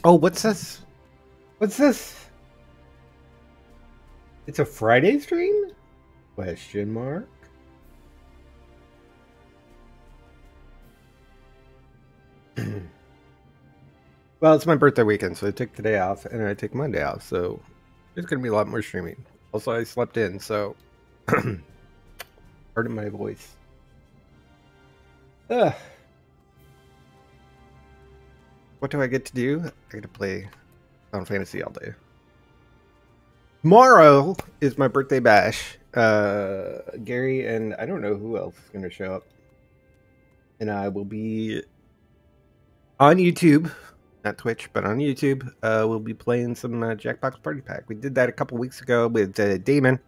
Oh, what's this? What's this? It's a Friday stream? Question mark. Well, it's my birthday weekend, so I took today off, and I take Monday off, so there's going to be a lot more streaming. Also, I slept in, so pardon my voice. Ugh. What do I get to do? I get to play Final Fantasy all day. Tomorrow is my birthday bash. Gary and I don't know who else is going to show up. And I will be on YouTube, not Twitch, but on YouTube. We'll be playing some Jackbox Party Pack. We did that a couple weeks ago with Damon.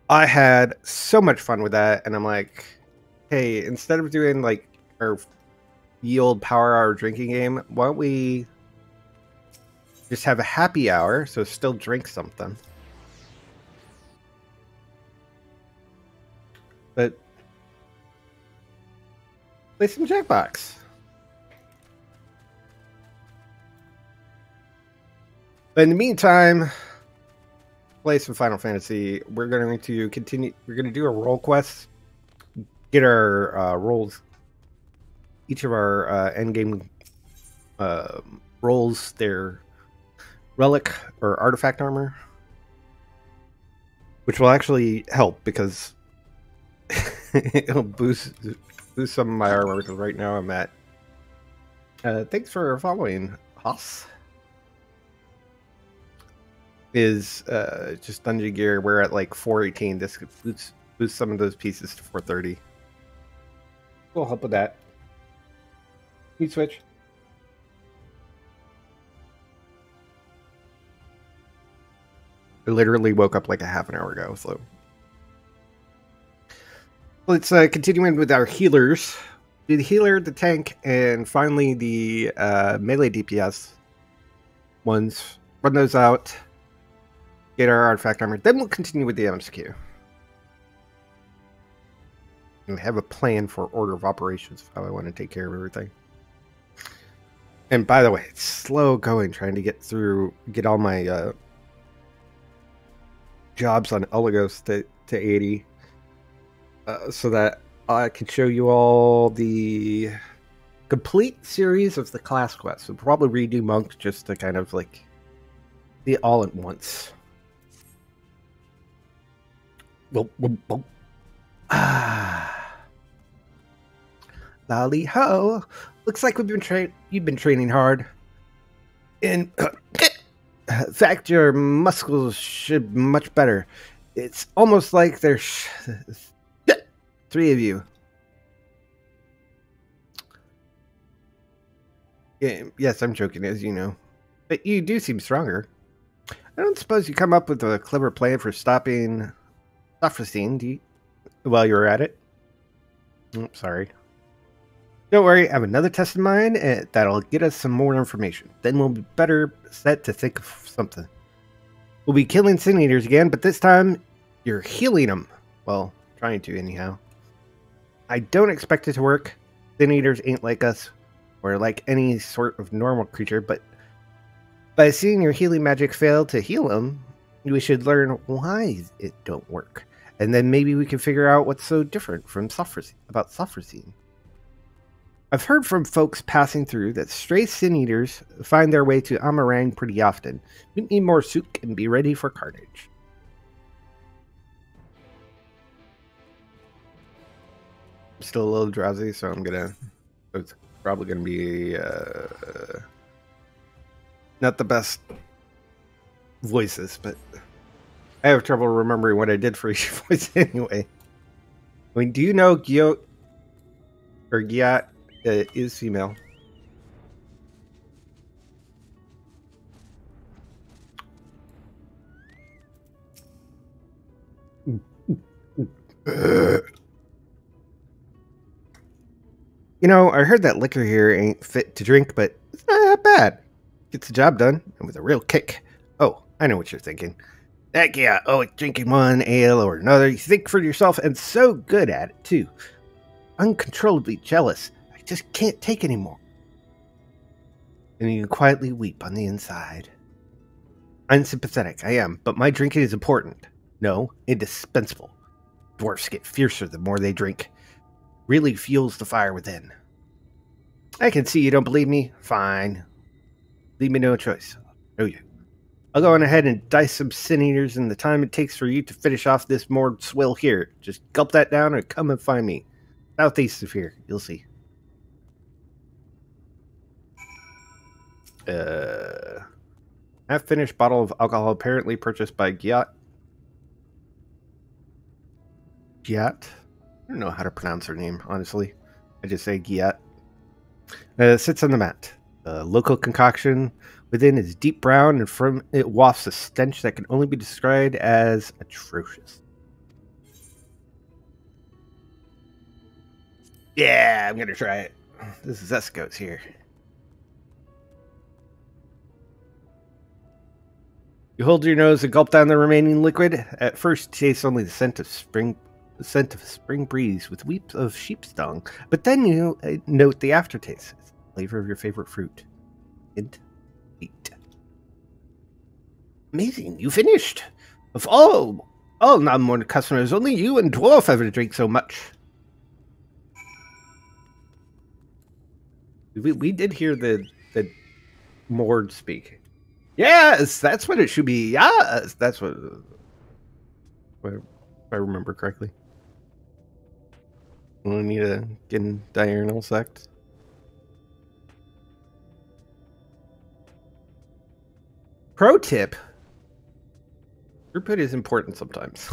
I had so much fun with that, and I'm like, hey, instead of doing like our ye old power hour drinking game, why don't we just have a happy hour, so still drink something. But play some Jackbox. But in the meantime, play some Final Fantasy. We're going to continue. We're going to do a role quest. Get our roles. Each of our endgame roles, their relic or artifact armor, which will actually help because it'll boost some of my armor. Because right now I'm at. Thanks for following, Haas. Is just Dungeon Gear. We're at like 418. This could boost some of those pieces to 430. We'll help with that. You switch. I literally woke up like a half an hour ago, so let's continue with our healers. The healer, the tank, and finally the melee DPS ones. Run those out. Get our artifact armor. Then we'll continue with the MSQ. And we have a plan for order of operations of how I want to take care of everything. And by the way, it's slow going trying to get all my jobs on Oligos to 80. So that I can show you all the complete series of the class quests. We'll probably redo Monk just to kind of like be all at once. Lolly ho! Looks like you've been training hard. In fact, your muscles should be much better. It's almost like there's 3 of you. Yeah, yes, I'm joking, as you know. But you do seem stronger. I don't suppose you come up with a clever plan for stopping Sophrosine while you're at it? Oh, sorry. Don't worry, I have another test in mind that'll get us some more information. Then we'll be better set to think of something. We'll be killing Sin Eaters again, but this time you're healing them. Well, trying to anyhow. I don't expect it to work. Sin Eaters ain't like us, or like any sort of normal creature, but by seeing your healing magic fail to heal them, we should learn why it don't work. And then maybe we can figure out what's so different from about Sophrosine. I've heard from folks passing through that stray Sin Eaters find their way to Amarang pretty often. We need more souk and be ready for carnage. I'm still a little drowsy, so it's probably gonna be not the best voices, but I have trouble remembering what I did for each voice anyway. I mean, do you know Gyot or Gyat is female? You know, I heard that liquor here ain't fit to drink, but it's not that bad. Gets the job done, and with a real kick. Oh, I know what you're thinking. Heck yeah, drinking one ale or another. You think for yourself, and so good at it, too. Uncontrollably jealous. I just can't take anymore. and you quietly weep on the inside. Unsympathetic, I am, but my drinking is important. No, indispensable. Dwarfs get fiercer the more they drink. Really fuels the fire within. I can see you don't believe me. Fine. Leave me no choice. I'll show you. I'll go on ahead and dice some sin eaters in the time it takes for you to finish off this moored swill here. Just gulp that down and come and find me. Southeast of here, you'll see. Half-finished bottle of alcohol apparently purchased by Giat. Giat? I don't know how to pronounce her name, honestly. I just say Giat. Sits on the mat. The local concoction within is deep brown, and from it wafts a stench that can only be described as atrocious. Yeah, I'm gonna try it. This is Esco's here. You hold your nose and gulp down the remaining liquid. At first, you taste only the scent of spring breeze with weeps of sheep's dung, but then you note the aftertaste. It's the flavor of your favorite fruit. Hint, eat. Amazing, you finished. Of all non-morning customers, only you and Dwarf ever drink so much. We did hear the Mord speak. Yes, that's what it should be. Yes, that's what. If I remember correctly. We need to get in diurnal sect. Pro tip: throughput is important sometimes.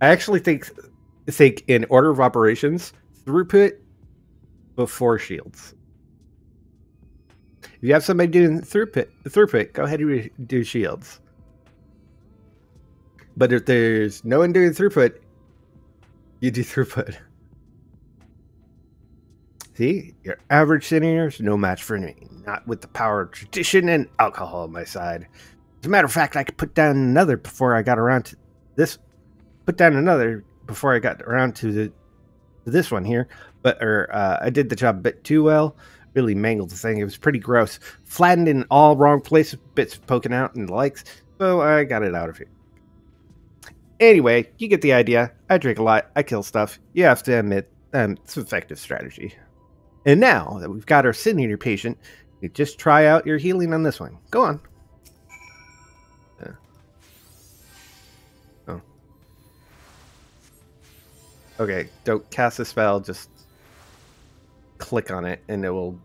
I actually think in order of operations, throughput before shields. If you have somebody doing throughput, go ahead and do shields. But if there's no one doing throughput, you do throughput. See, your average Sin is no match for me. Not with the power of tradition and alcohol on my side. As a matter of fact, I could put down another before I got around to this. Put down another before I got around to this one here. But I did the job a bit too well. Really mangled the thing. It was pretty gross. Flattened in all wrong places, bits poking out and the likes. So I got it out of here. Anyway, you get the idea. I drink a lot. I kill stuff. You have to admit, it's an effective strategy. And now that we've got our Sin Eater patient, you just try out your healing on this one. Go on. Oh. Okay, don't cast a spell. Just click on it, and it will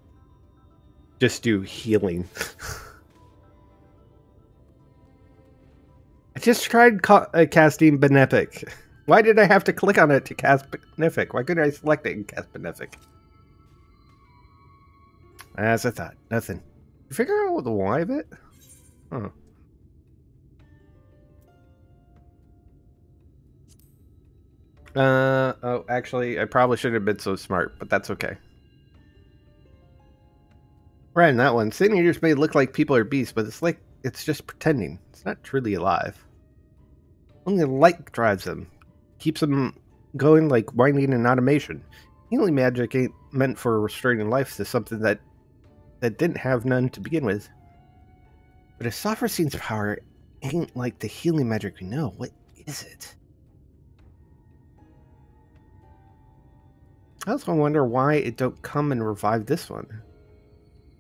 just do healing. I just tried casting Benefic. Why did I have to click on it to cast Benefic? Why couldn't I select it and cast Benefic? As I thought, nothing. You figure out the why of it? Huh. Oh, actually, I probably shouldn't have been so smart, but that's okay. Right in that one, Sin Eaters may look like people or beasts, but it's like it's just pretending. It's not truly alive. Only light drives them, keeps them going like winding and automation. Healing magic ain't meant for restraining life to something that didn't have none to begin with. But if Sophrosine's power ain't like the healing magic we know, what is it? I also wonder why it don't come and revive this one.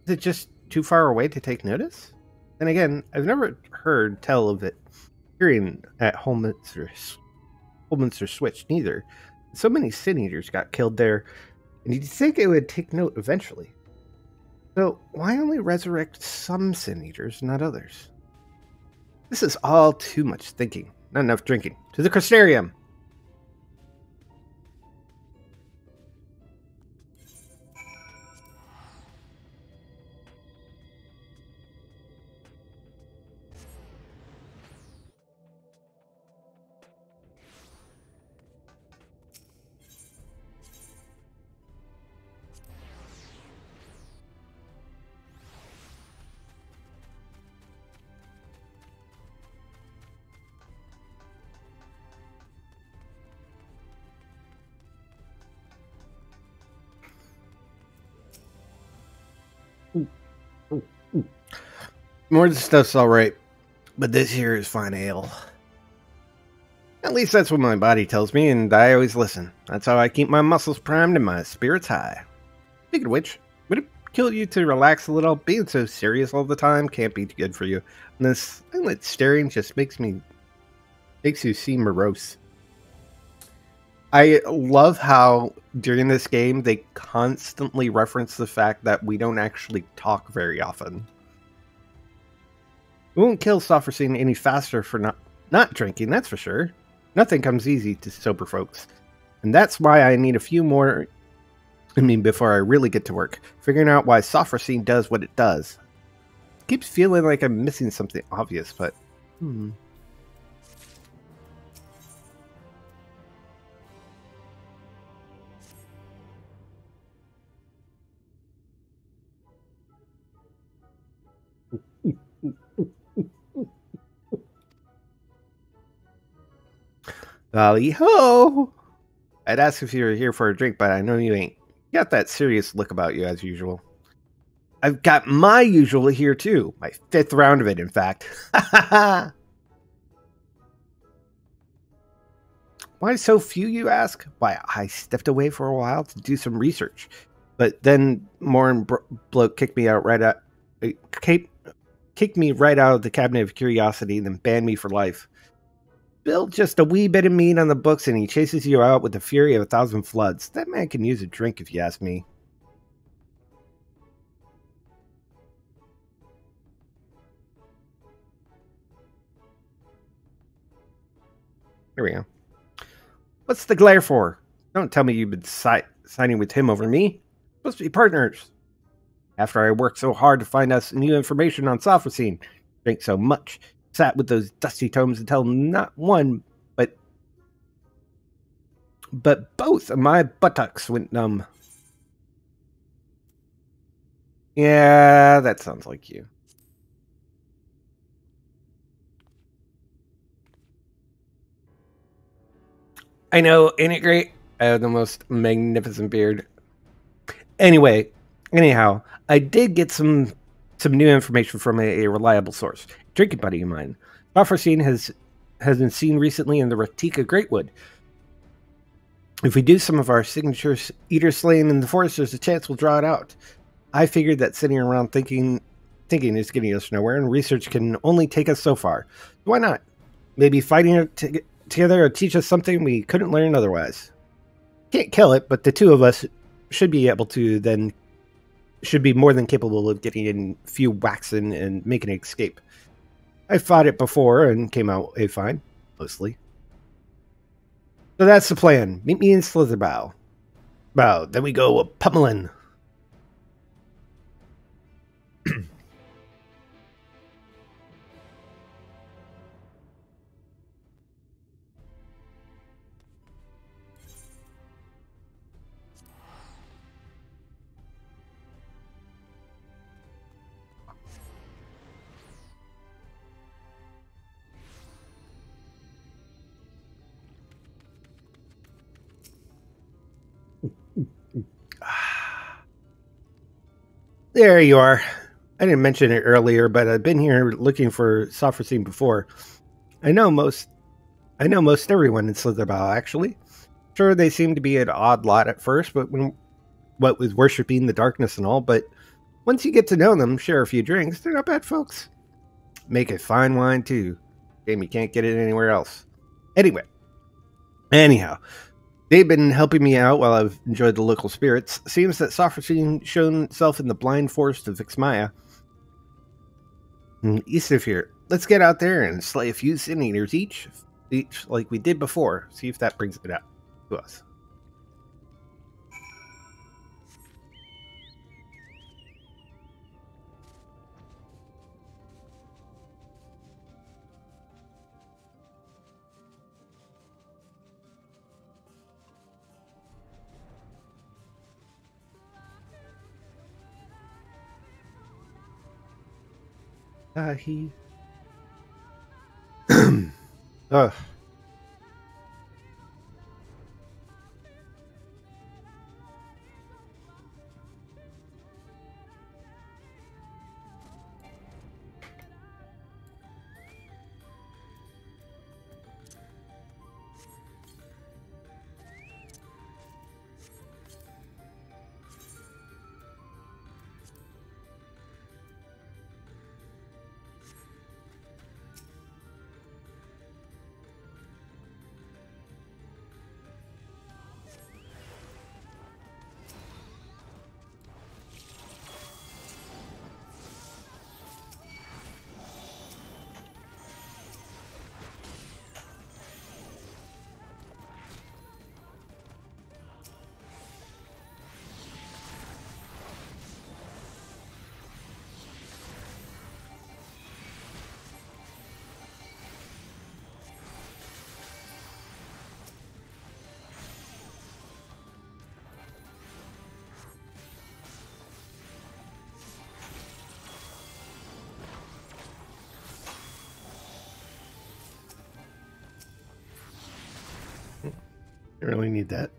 Is it just too far away to take notice? And again, I've never heard tell of it appearing at Holminster Switch neither. So many Sin Eaters got killed there, and you'd think it would take note eventually. So why only resurrect some Sin Eaters, not others? This is all too much thinking. Not enough drinking. To the Crystarium! More of the stuff's alright, but this here is fine ale. At least that's what my body tells me, and I always listen. That's how I keep my muscles primed and my spirits high. Speaking of which, would it kill you to relax a little? Being so serious all the time can't be good for you. And this endless staring just makes you seem morose. I love how during this game they constantly reference the fact that we don't actually talk very often. We won't kill Sophrosine any faster for not drinking, that's for sure. Nothing comes easy to sober folks. And that's why I need a few more, before I really get to work, figuring out why Sophrosine does what it does. It keeps feeling like I'm missing something obvious, but... Golly ho! I'd ask if you were here for a drink, but I know you ain't. You got that serious look about you, as usual. I've got my usual here, too. My 5th round of it, in fact. Why so few, you ask? Why, I stepped away for a while to do some research. But then Morin bloke kicked me out right out... kicked me right out of the cabinet of curiosity and then banned me for life. Build just a wee bit of meat on the books and he chases you out with the fury of 1,000 floods. That man can use a drink if you ask me. Here we go. What's the glare for? Don't tell me you've been siding with him over me. Supposed to be partners. After I worked so hard to find us new information on Sophrosine, drank so much, sat with those dusty tomes until not one, but both of my buttocks went numb. Yeah, that sounds like you. I know, ain't it great? I have the most magnificent beard. Anyhow, I did get some new information from a reliable source. Drinking buddy of mine. Sophrosine has been seen recently in the Ratika Greatwood. If we do some of our signature eater slaying in the forest, there's a chance we'll draw it out. I figured that sitting around thinking is getting us nowhere, and research can only take us so far. Why not? Maybe fighting it together will teach us something we couldn't learn otherwise. Can't kill it, but the two of us should be more than capable of getting in a few whacks and making an escape. I fought it before and came out fine, mostly. So that's the plan. Meet me in Slitherbow. Then we go pummeling. There you are. I didn't mention it earlier, but I've been here looking for Sophrosine before. I know most everyone in Slitherbow, actually. Sure, they seem to be an odd lot at first, but what with worshipping the darkness and all, but once you get to know them, share a few drinks, they're not bad folks. Make a fine wine, too. Shame you can't get it anywhere else. Anyhow, they've been helping me out while I've enjoyed the local spirits. Seems that Sophrosine shown itself in the blind forest of Vixmaya. East of here. Let's get out there and slay a few sin eaters each like we did before. See if that brings it up to us. Ugh. I really need that.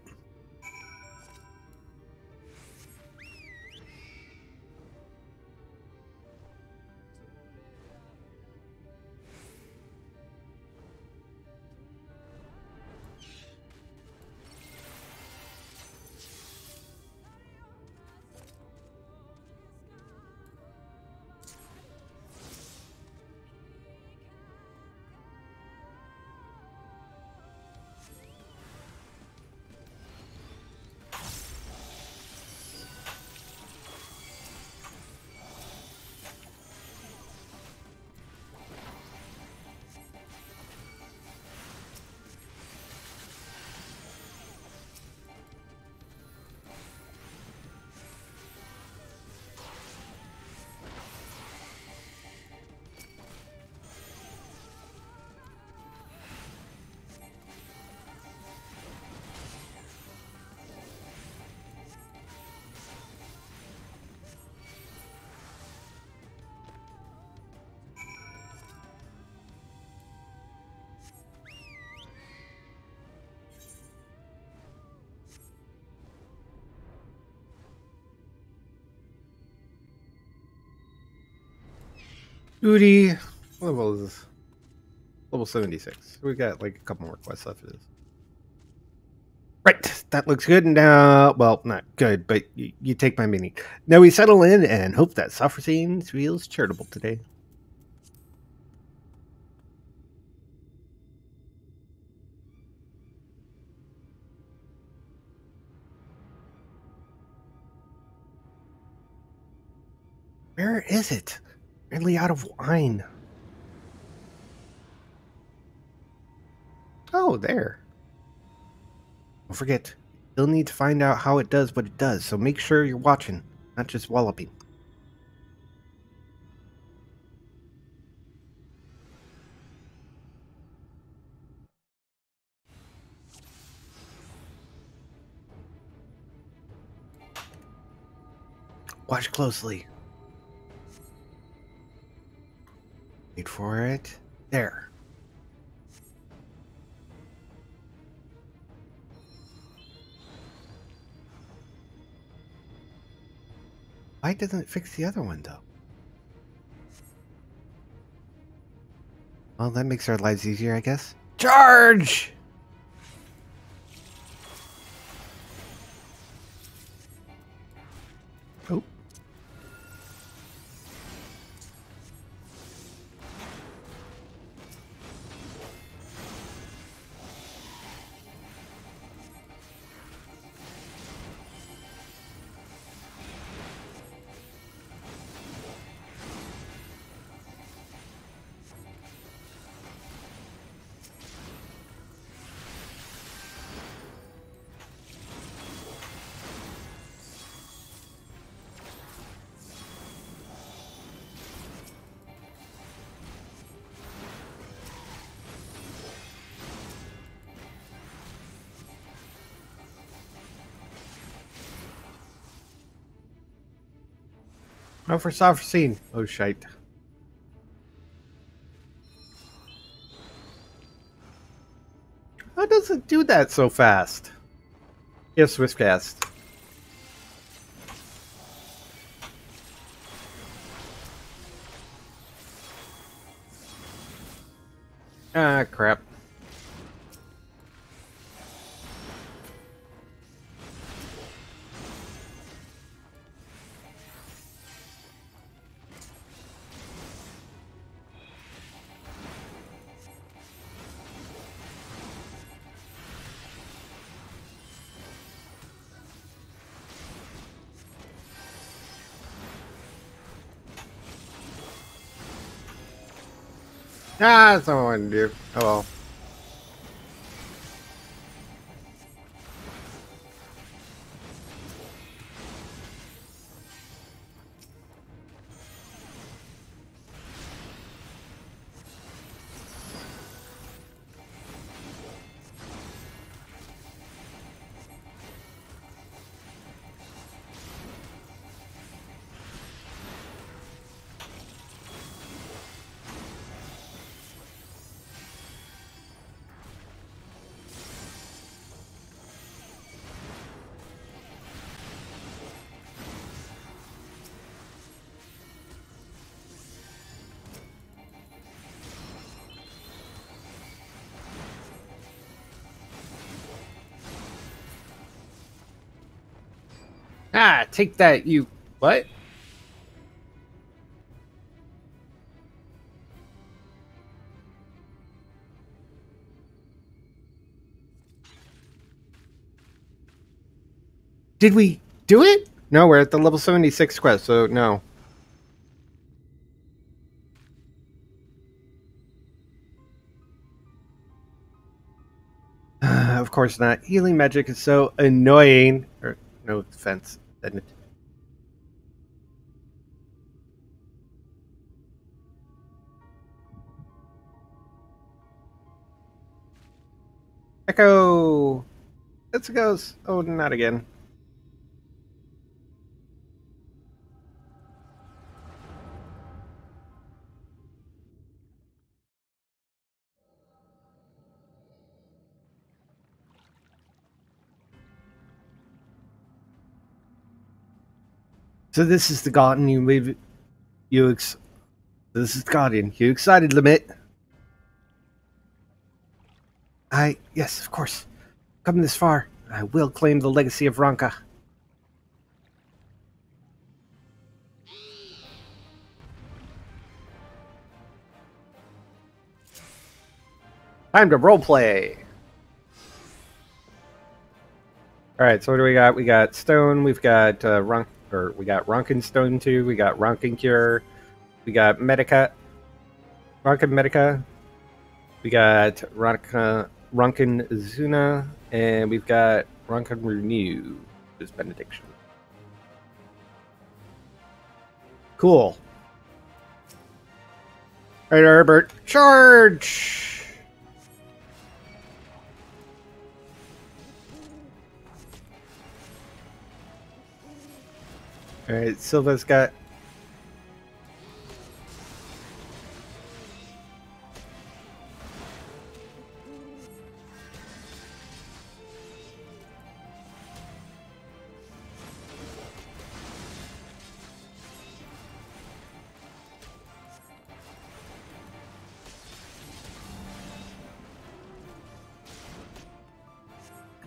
Duty level is level 76. We got like a couple more quests left of this. Right, that looks good. Now, well, not good, but you take my meaning. Now we settle in and hope that Sophrosine feels charitable today. Where is it? Really out of wine. Oh, there. Don't forget, you'll need to find out how it does what it does, so make sure you're watching, not just walloping. Watch closely. Wait for it. There. Why doesn't it fix the other one, though? Well, that makes our lives easier, I guess. Charge! Oh. Oh, for Sophrosine. Oh, shite. How does it do that so fast? Yes, Swiftcast. Ah, crap. Ah, that's not what I wanted to do. Oh well. Ah, take that, you... What? Did we do it? No, we're at the level 76 quest, so no. Of course not. Healing magic is so annoying. Or, no offense. Echo! Let's go. Oh, not again. So this is the garden you leave. This is the guardian. You excited, Limit? Yes, of course. Come this far, I will claim the legacy of Ranka. Time to roleplay. All right, so what do we got? We got Stone. We've got we got Ronkin Stone 2. We got Ronkin Cure. We got Medica. Ronkin Medica. We got Ronkin Zuna, and we've got Ronkin Renew. This benediction. Cool. All right, Herbert, charge! All right, Silva's got.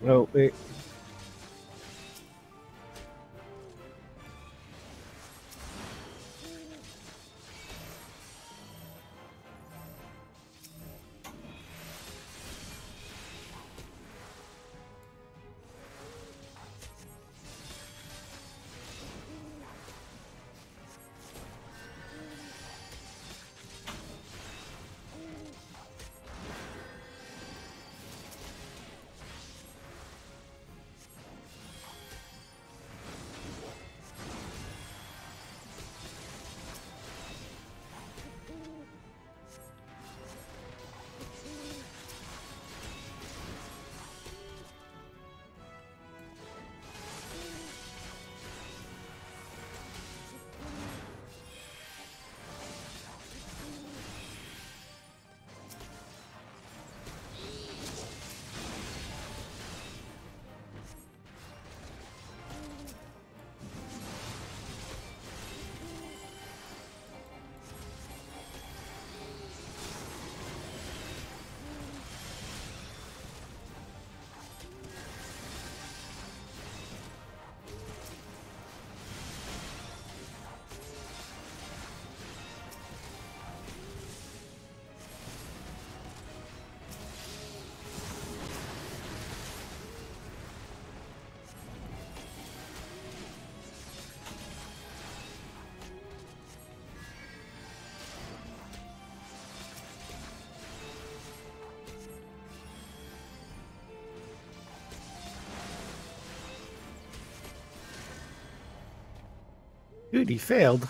Oh, wait. Dude, he failed.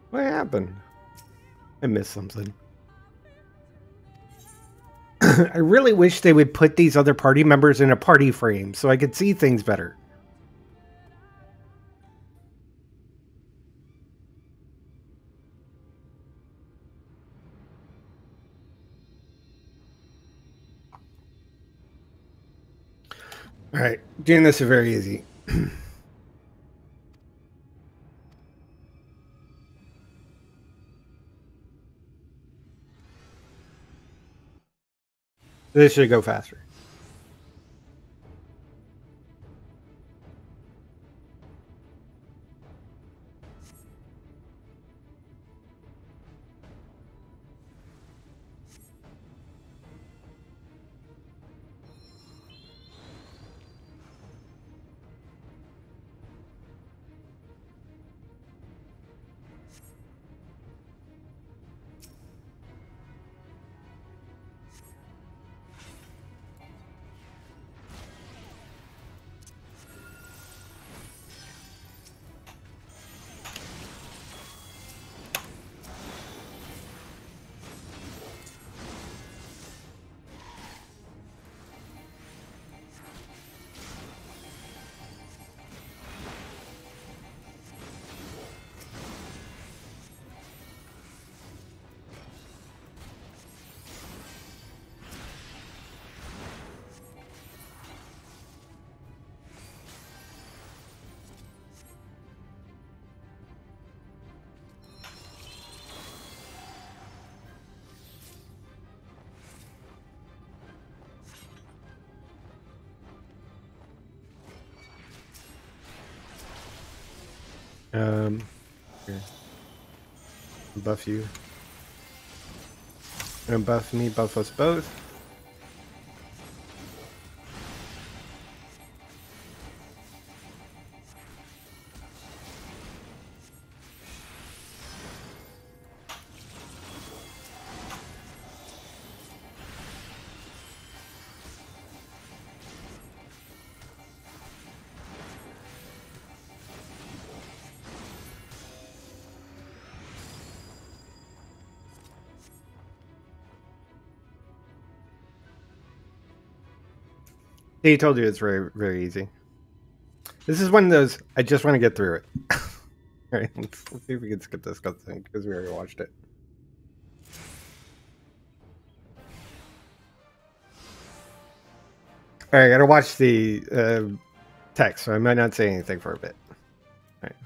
What happened? I missed something. I really wish they would put these other party members in a party frame so I could see things better. All right, doing this is very easy. This should go faster. Here. Buff you. And buff me, buff us both. He told you it's very, very easy. This is one of those, I just want to get through it. Alright, let's see if we can skip this cutscene, because we already watched it. Alright, I gotta watch the text, so I might not say anything for a bit. Alright.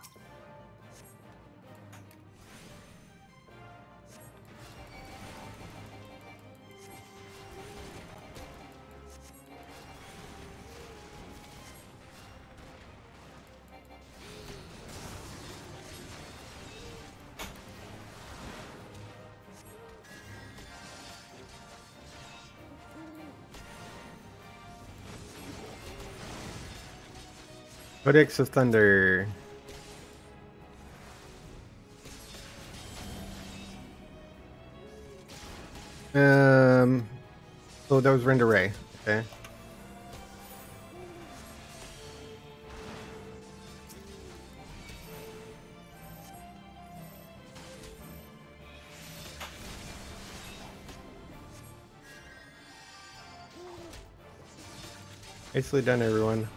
Codex of Thunder. Oh, that was Render Ray. Okay. Nicely done, everyone.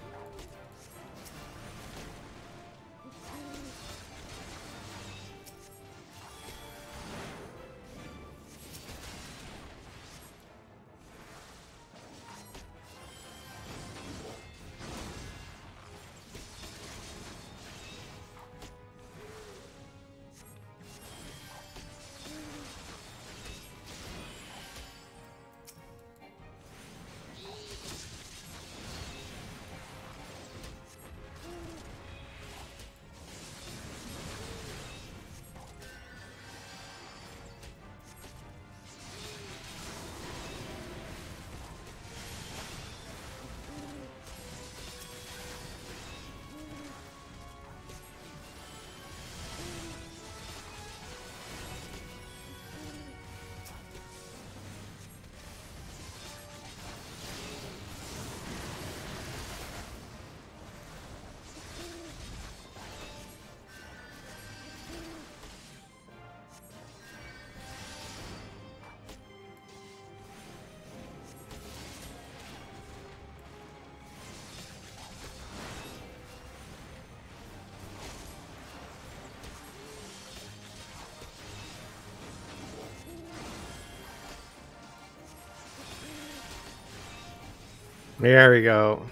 There we go.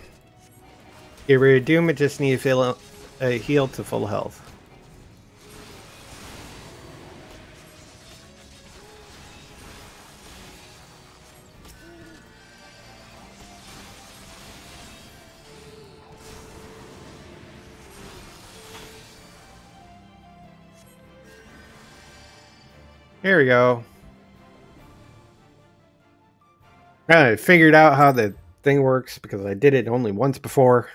Get rid of Doom, it just need to fill a heal to full health. There we go. I figured out how the thing works because I did it only once before.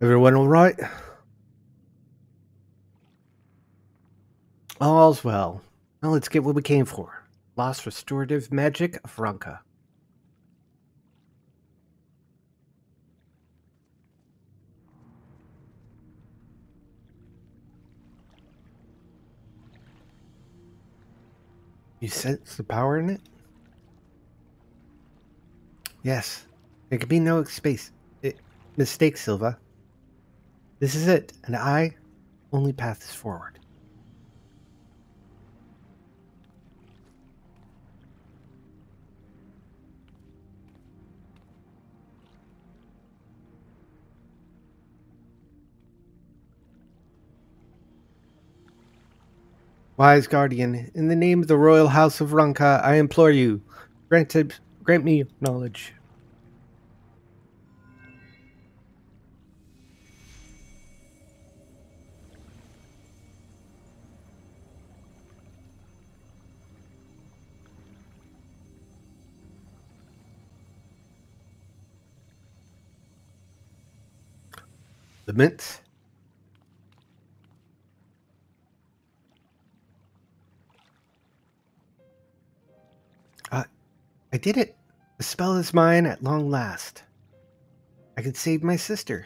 Everyone all right? All's well. Now let's get what we came for. Lost restorative magic of Ranka. You sense the power in it? Yes. There could be no mistake, Silva. This is it, and only path is forward. Wise guardian, in the name of the royal house of Ranka, I implore you, grant me knowledge. The mints? I did it. The spell is mine at long last. I can save my sister.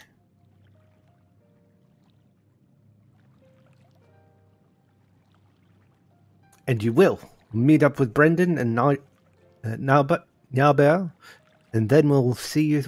And you will. Meet up with Brendan and Nalbert, and then we'll see you.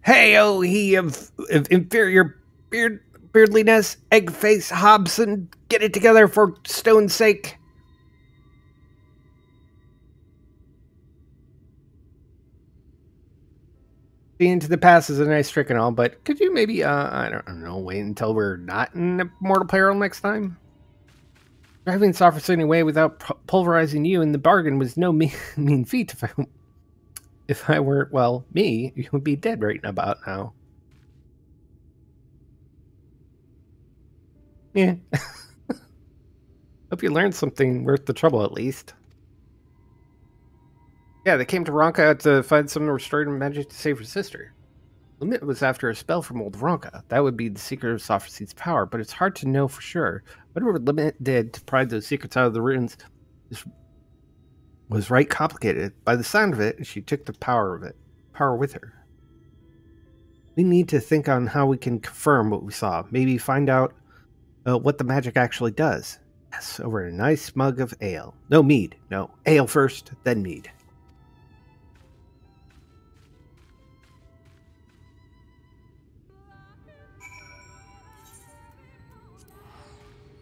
Hey, oh, he of inferior beardliness, egg face Hobson, get it together for stone's sake. Being to the past is a nice trick and all, but could you maybe, I don't know, wait until we're not in a mortal peril next time? Driving Sofferson away without pulverizing you in the bargain was no mean feat. If I were, well, me, you would be dead right about now. Yeah. Hope you learned something worth the trouble, at least. Yeah, they came to Ronka to find some restorative magic to save her sister. Limit was after a spell from old Ronka. That would be the secret of Sophocy's power, but it's hard to know for sure. Whatever Limit did to pry those secrets out of the ruins was right complicated. By the sound of it, she took the power with her. We need to think on how we can confirm what we saw. Maybe find out what the magic actually does. Yes, over a nice mug of ale. No, mead. No, ale first, then mead.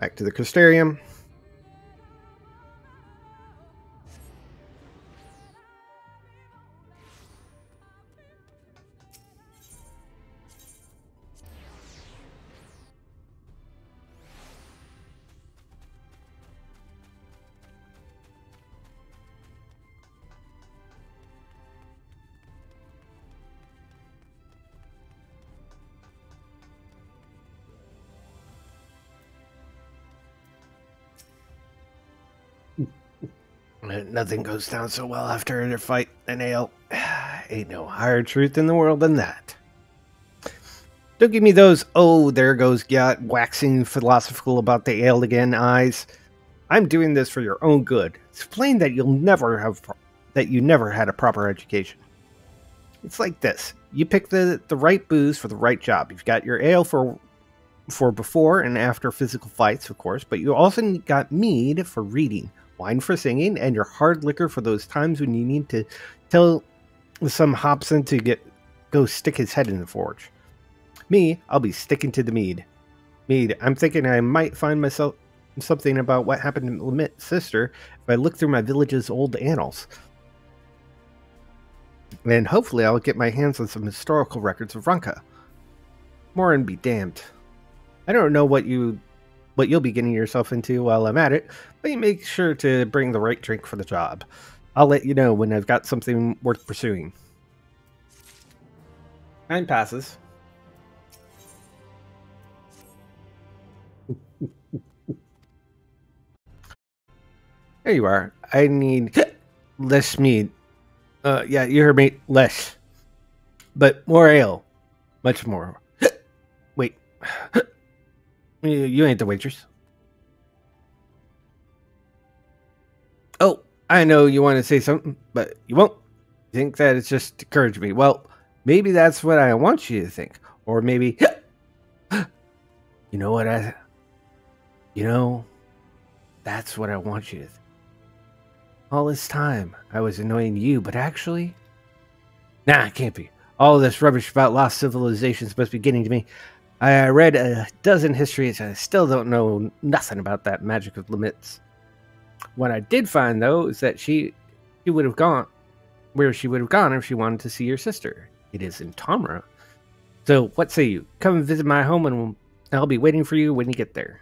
Back to the Crystarium. Nothing goes down so well after a fight an ale. Ain't no higher truth in the world than that. Don't give me those, oh, there goes Gyat, waxing philosophical about the ale again eyes. I'm doing this for your own good. Explain that you never had a proper education. It's like this. You pick the right booze for the right job. You've got your ale for before and after physical fights, of course, but you also got mead for reading, wine for singing, and your hard liquor for those times when you need to tell some Hobson to go stick his head in the forge. Me, I'll be sticking to the mead. I'm thinking I might find myself something about what happened to Limit's sister if I look through my village's old annals. And hopefully I'll get my hands on some historical records of Runka. Morin be damned. I don't know what you'll be getting yourself into while I'm at it, but you make sure to bring the right drink for the job. I'll let you know when I've got something worth pursuing. Time passes. There you are. I need less meat. Yeah, you heard me. Less. But more ale. Much more. Wait. You ain't the waitress. Oh, I know you want to say something, but you won't. You think that it's just to encourage me. Well, maybe that's what I want you to think. Or maybe... You know what that's what I want you to think. All this time, I was annoying you, but actually... Nah, it can't be. All this rubbish about lost civilizations must be getting to me. I read a dozen histories, and I still don't know nothing about that magic of limits. What I did find, though, is that she would have gone where she would have gone if she wanted to see your sister. It is in Tomra. So, what say you? Come and visit my home, and I'll be waiting for you when you get there.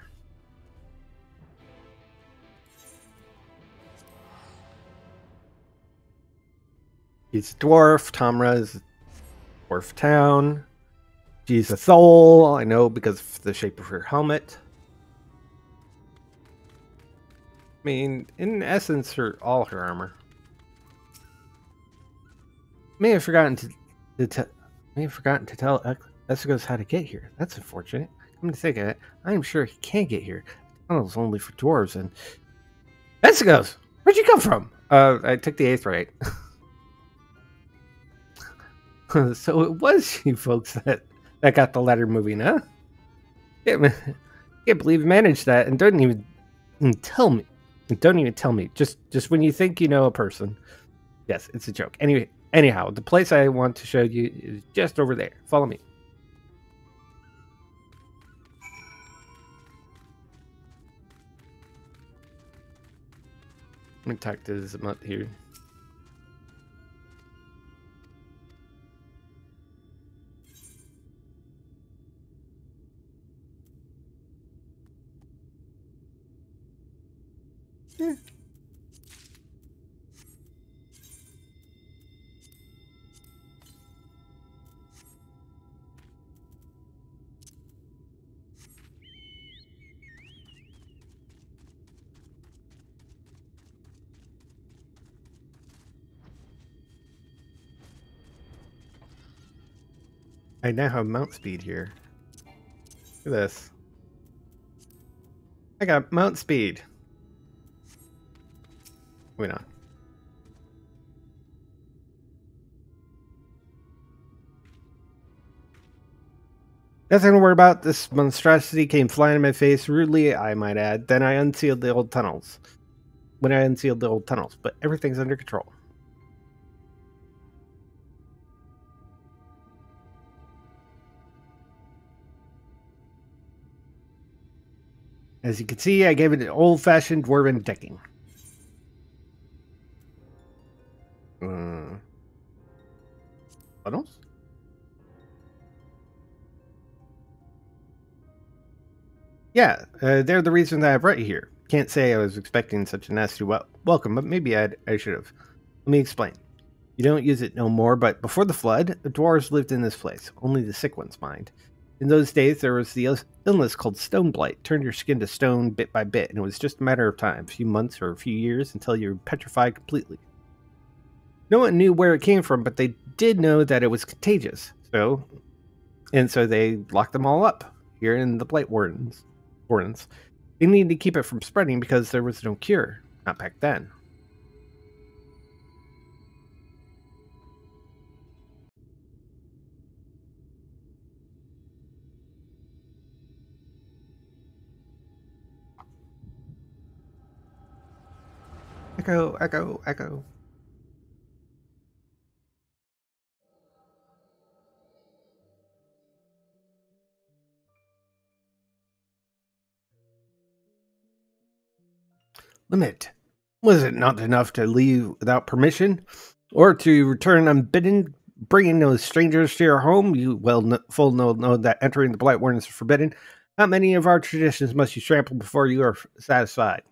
He's a dwarf. Tomra is a dwarf town. She's a soul, I know, because of the shape of her helmet. I mean, in essence, all her armor. May have forgotten to tell Escos how to get here. That's unfortunate. Come to think of it, I am sure he can't get here. The tunnel's only for dwarves and... Escos! Where'd you come from? I took the 8th right. So it was you folks that got the letter moving, huh? Can't believe you managed that, and don't even tell me. Don't even tell me. Just when you think you know a person. Yes, it's a joke. Anyhow, the place I want to show you is just over there. Follow me. I'm gonna talk to Zamut here. Yeah. I now have mount speed here. Look at this. I got mount speed. Wait on. Nothing to worry about. This monstrosity came flying in my face, rudely, I might add. Then I unsealed the old tunnels. But everything's under control. As you can see, I gave it an old-fashioned dwarven decking. Tunnels? Yeah, they're the reason that I brought you here. Can't say I was expecting such a nasty welcome, but maybe I should have. Let me explain. You don't use it no more, but before the flood, the dwarves lived in this place. Only the sick ones mind. In those days, there was the illness called stone blight. Turned your skin to stone bit by bit, and it was just a matter of time, a few months or a few years, until you were petrified completely. No one knew where it came from, but they did know that it was contagious. So they locked them all up here in the blight wardens. They needed to keep it from spreading because there was no cure, not back then. Echo, echo, echo. Limit. Was it not enough to leave without permission? Or to return unbidden, bringing those strangers to your home. You full know that entering the Blight Warren is forbidden. How many of our traditions must you trample before you are satisfied?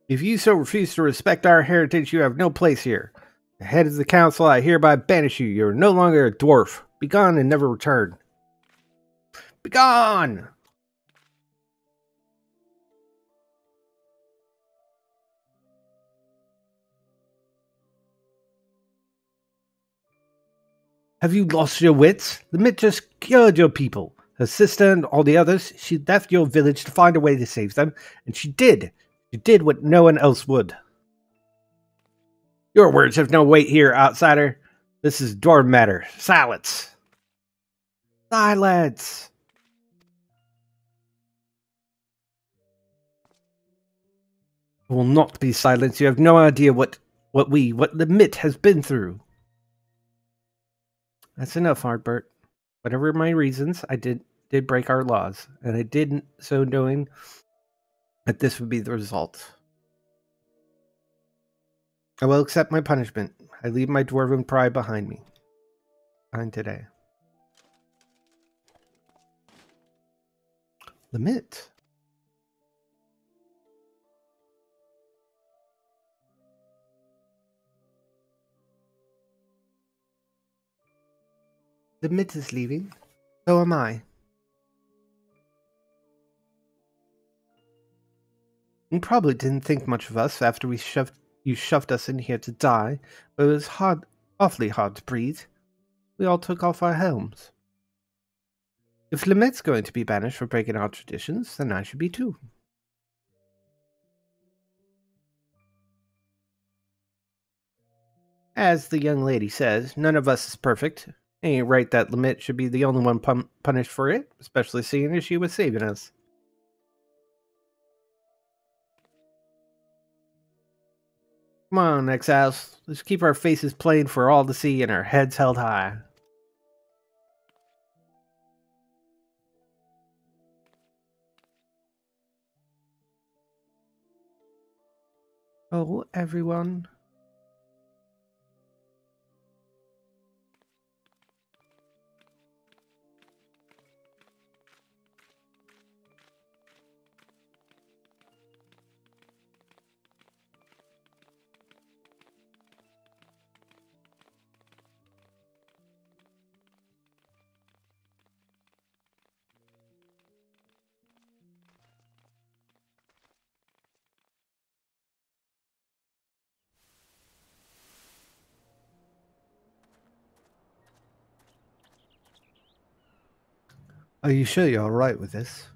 If you so refuse to respect our heritage, you have no place here. The head of the council, I hereby banish you. You are no longer a dwarf. Begone and never return. Begone! Have you lost your wits? The myth just killed your people. Her sister and all the others, she left your village to find a way to save them, and she did. She did what no one else would. Your words have no weight here, outsider. This is dwarf matter. Silence. Silence. I will not be silenced. You have no idea what the myth has been through. That's enough, Hardbert. Whatever my reasons, I did break our laws, and I did so knowing that this would be the result. I will accept my punishment. I leave my dwarven pride behind me. Behind today. Limit. The Mitt is leaving. So am I. You probably didn't think much of us after you shoved us in here to die, but it was awfully hard to breathe. We all took off our helms. If Lamette's going to be banished for breaking our traditions, then I should be too. As the young lady says, none of us is perfect. It ain't right that Lamette should be the only one punished for it, especially seeing as she was saving us. Come on, exiles. Let's keep our faces plain for all to see and our heads held high. Oh, everyone. Are you sure you're alright with this?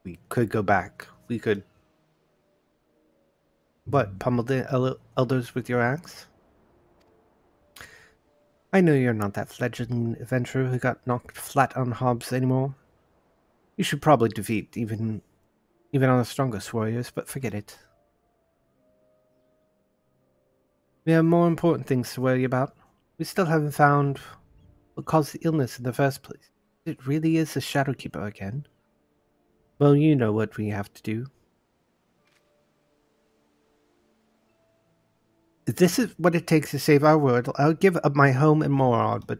We could go back. We could... What, pummel the elders with your axe? I know you're not that fledgling adventurer who got knocked flat on hobs anymore. You should probably defeat even our strongest warriors, but forget it. We have more important things to worry about. We still haven't found what caused the illness in the first place. It really is the Shadowkeeper again. Well, you know what we have to do. If this is what it takes to save our world, I'll give up my home and more, but...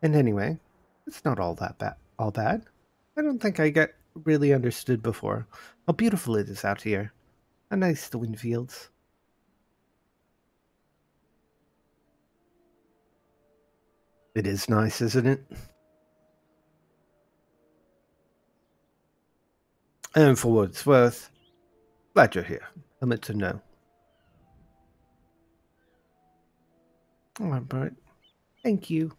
And anyway, it's not all bad. I don't think I get really understood before how beautiful it is out here. How nice the wind feels. It is nice, isn't it? And for what it's worth, glad you're here. I meant to know. All right, Bert. Thank you.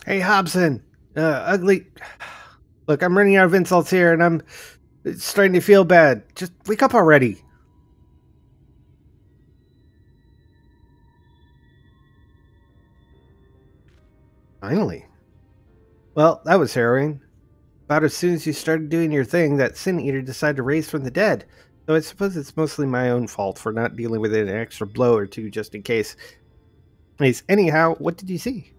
Hey, Hobson. Ugly. Look, I'm running out of insults here, and I'm starting to feel bad. Just wake up already. Finally. Well, that was harrowing. About as soon as you started doing your thing, that Sin Eater decided to raise from the dead. So I suppose it's mostly my own fault for not dealing with it an extra blow or two just in case. Anyhow, what did you see?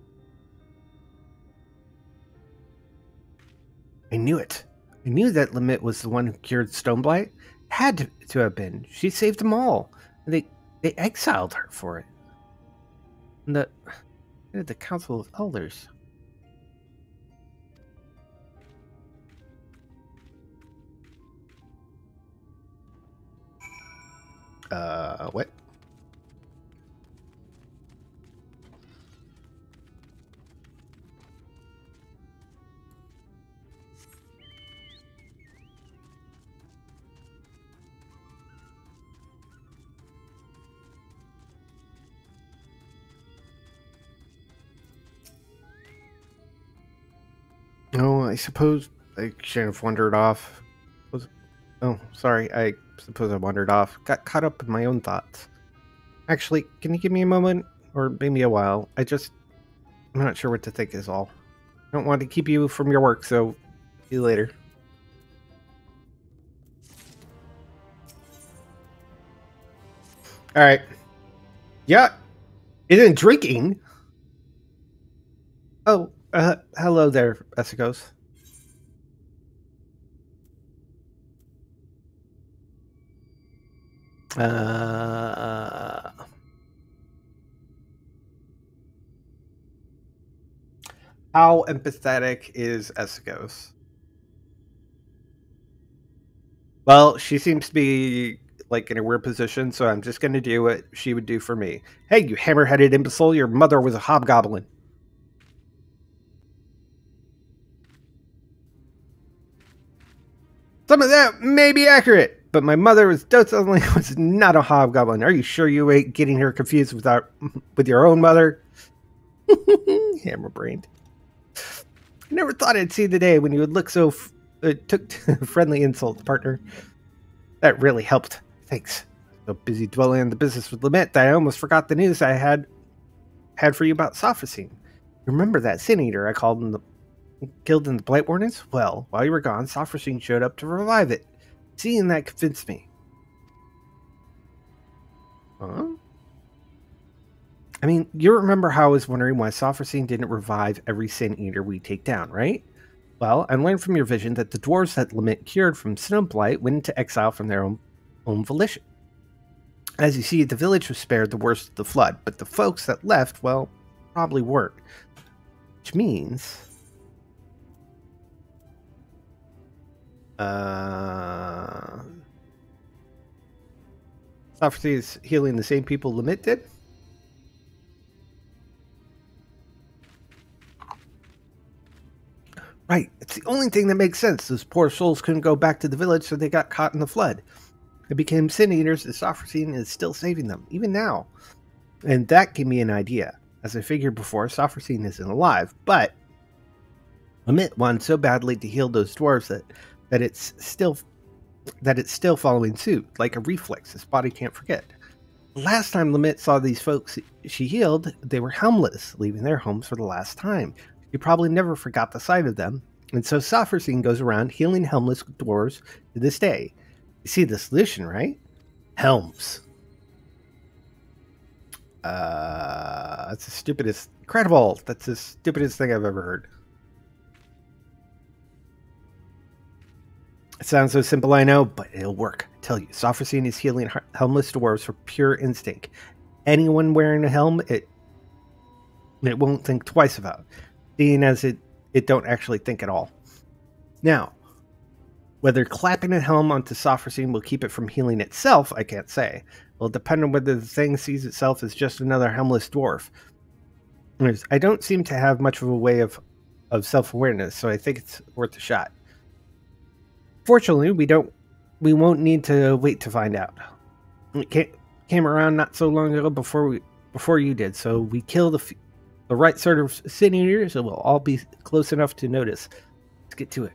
I knew it. I knew that Limit was the one who cured Stoneblight. Had to have been. She saved them all. They exiled her for it. And the Council of Elders. What? Oh, I suppose I should have wandered off. Oh, sorry. I suppose I wandered off. Got caught up in my own thoughts. Actually, can you give me a moment? Or maybe a while? I'm not sure what to think is all. I don't want to keep you from your work, so see you later. Alright. Yeah. Isn't drinking? Oh, hello there, Esicos. How empathetic is Esicos? Well, she seems to be like in a weird position, so I'm just going to do what she would do for me. Hey, you hammer-headed imbecile, your mother was a hobgoblin. Some of that may be accurate, but my mother was not a hobgoblin. Are you sure you ain't getting her confused with your own mother? Hammer-brained. I never thought I'd see the day when you would look so took friendly insult, partner. That really helped. Thanks. So busy dwelling on the business with Lament that I almost forgot the news I had for you about Sophocene. Remember that Sin Eater I killed in the Blight Warnings? Well, while you were gone, Sophocene showed up to revive it. Seeing that convinced me. Huh? I mean, you remember how I was wondering why Sophocene didn't revive every Sin Eater we take down, right? Well, I learned from your vision that the dwarves that Lament cured from Snowblight went into exile from their own volition. As you see, the village was spared the worst of the flood, but the folks that left, well, probably weren't. Which means... Sophocene is healing the same people Lament did? Right, it's the only thing that makes sense. Those poor souls couldn't go back to the village, so they got caught in the flood. They became sin eaters, and Sophocene is still saving them, even now. And that gave me an idea. As I figured before, Sophocene isn't alive, but Lament wanted so badly to heal those dwarves that it's still following suit, like a reflex his body can't forget. The last time Lament saw these folks she healed, they were helmless, leaving their homes for the last time. She probably never forgot the sight of them, and so Sophocene goes around healing helmless dwarves to this day. You see the solution, right? Helms. That's the stupidest... Incredible! That's the stupidest thing I've ever heard. It sounds so simple, I know, but it'll work. I tell you, Sophocene is healing helmless dwarves for pure instinct. Anyone wearing a helm, it won't think twice about, seeing as it don't actually think at all. Now, whether clapping a helm onto Sophocene will keep it from healing itself, I can't say. It'll depend on whether the thing sees itself as just another helmless dwarf. I don't seem to have much of a way of self-awareness, so I think it's worth a shot. Fortunately, we won't need to wait to find out. It came around not so long ago before you did, so we kill the right sort of sin eaters, so we'll all be close enough to notice. Let's get to it.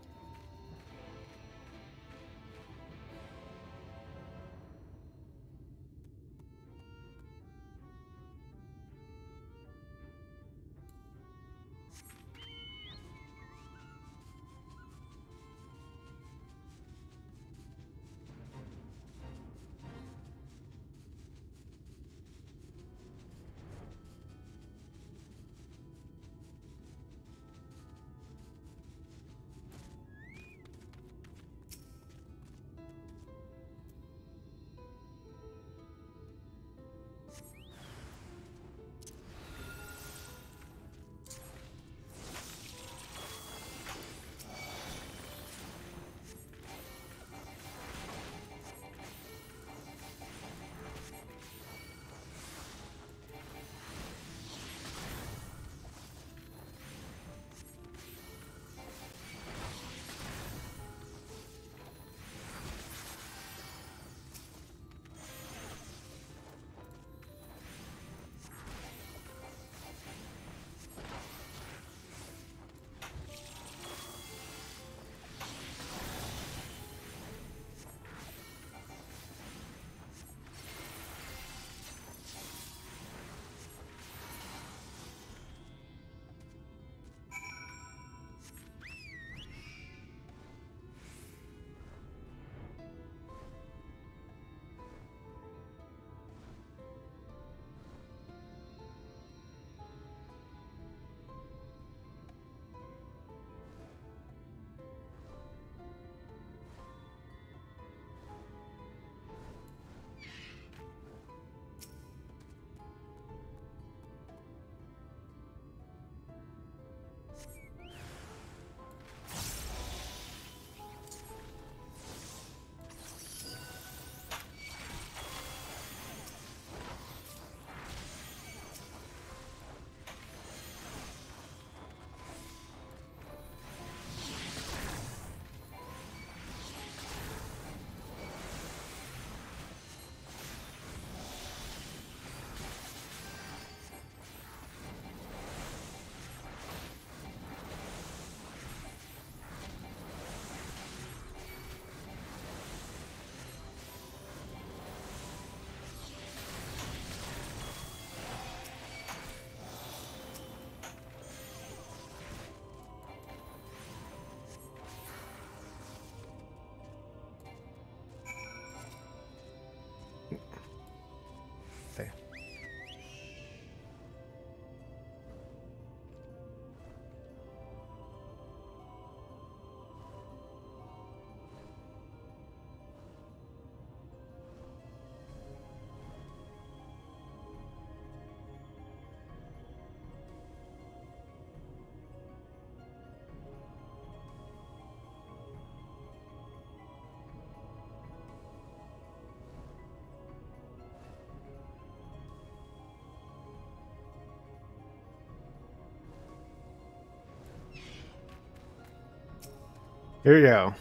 Here you go.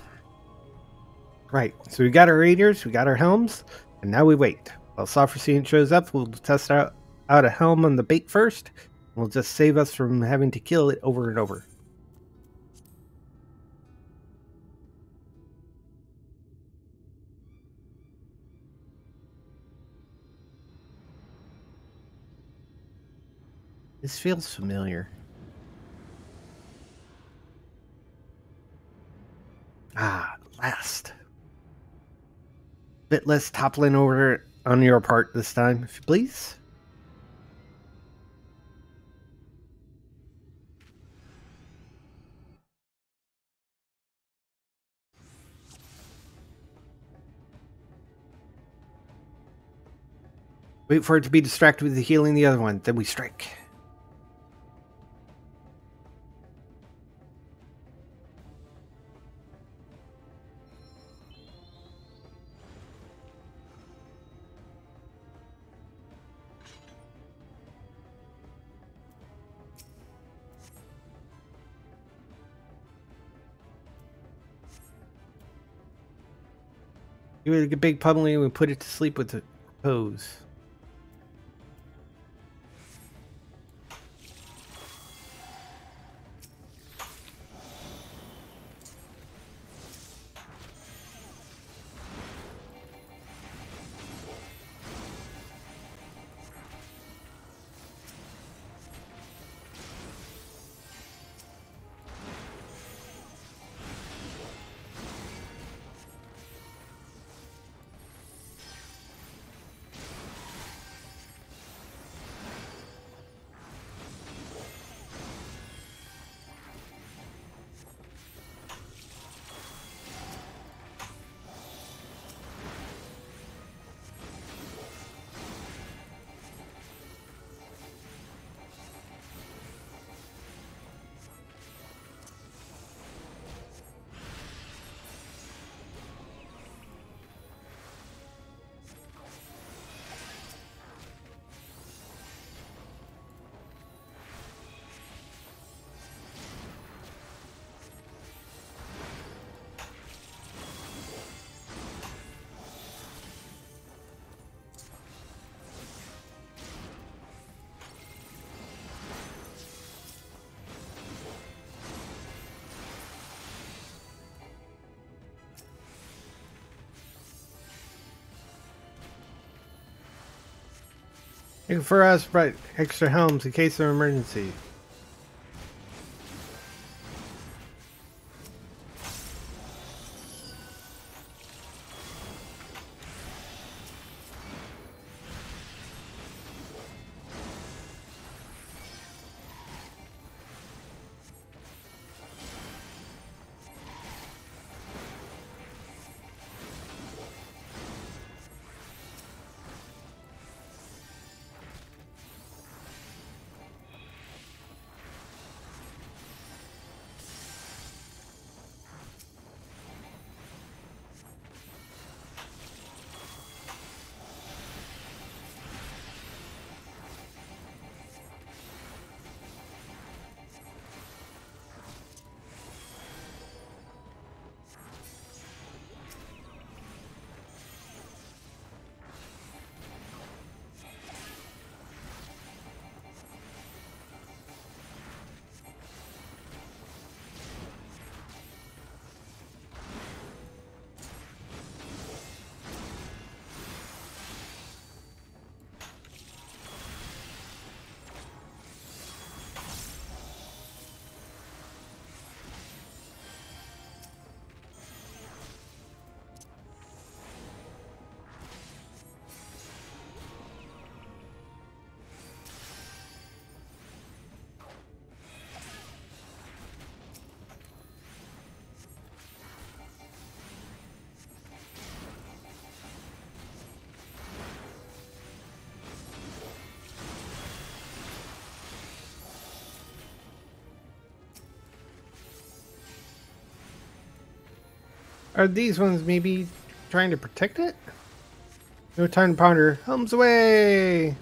Right, so we got our raiders, we got our helms, and now we wait. While Sophrosine shows up, we'll test out a helm on the bait first. Will just save us from having to kill it over and over. This feels familiar. Ah, last. Bit less toppling over on your part this time, if you please. Wait for it to be distracted with healing the other one, then we strike. Give it a big pummeling and we put it to sleep with the pose. Looking for us, but extra helms in case of emergency. Are these ones maybe trying to protect it? No time to ponder. Helms away!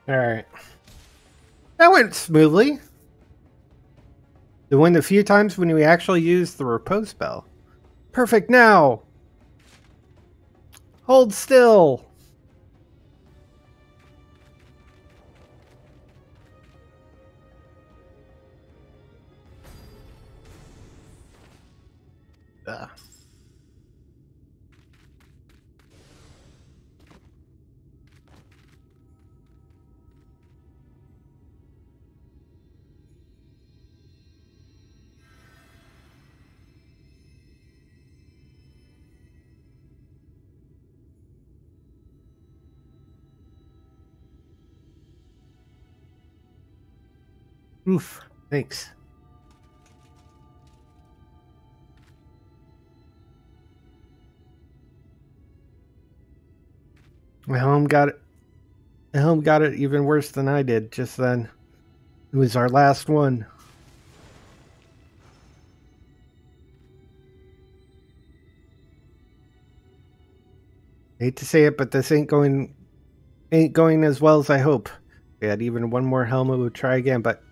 Alright. That went smoothly. The one the few times when we actually used the repose spell. Perfect now! Hold still! Ugh. Oof. Thanks. My home got it. My home got it even worse than I did just then. It was our last one. I hate to say it, but this ain't going as well as I hope. If we had even one more helm, we would try again, but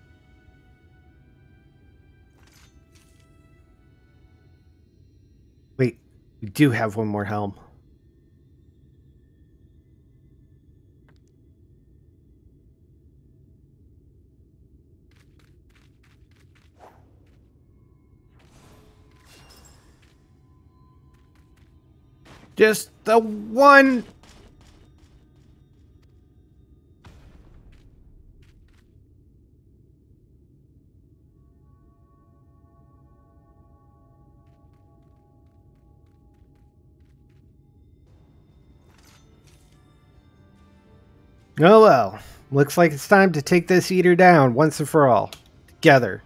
wait, we do have one more helm. Just the one. Oh well. Looks like it's time to take this eater down once and for all. Together.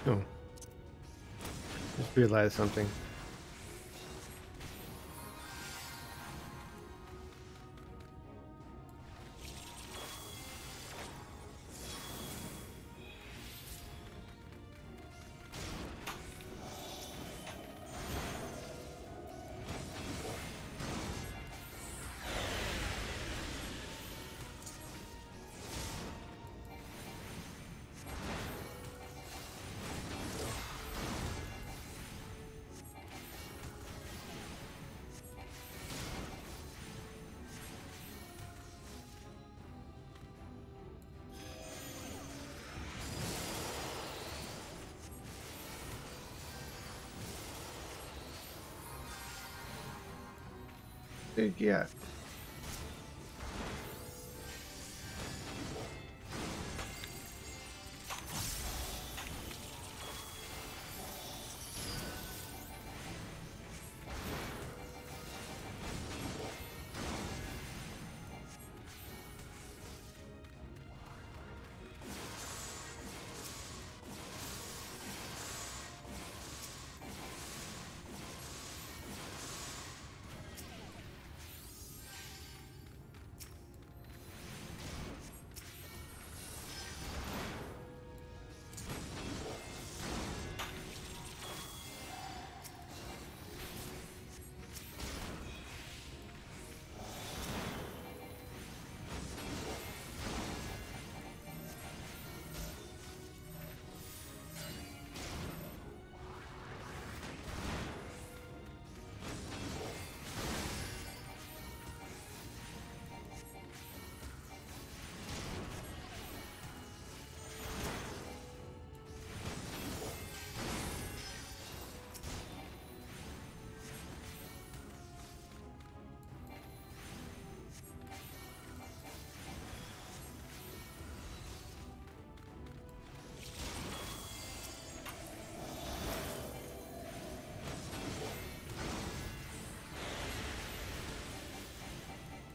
Oh. Just realized something. Yeah.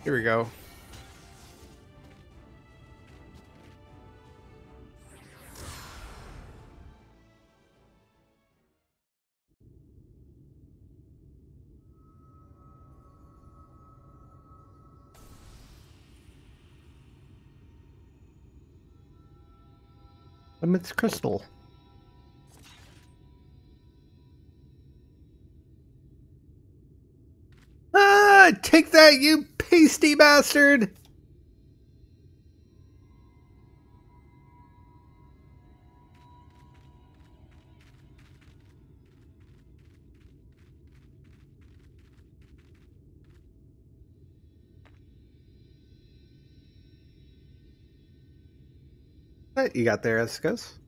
Here we go. Limit's crystal. Ah, take that, you pasty bastard! What you got there, Escos?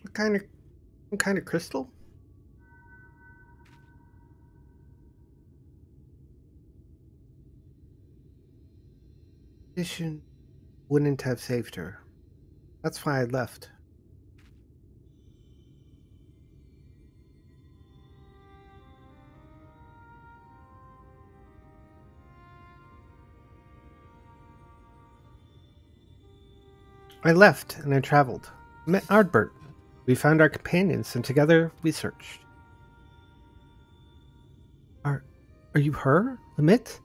What kind of crystal? Mission wouldn't have saved her. That's why I left. I left and I traveled. Met Ardbert. We found our companions and together we searched. Are you her, Limit?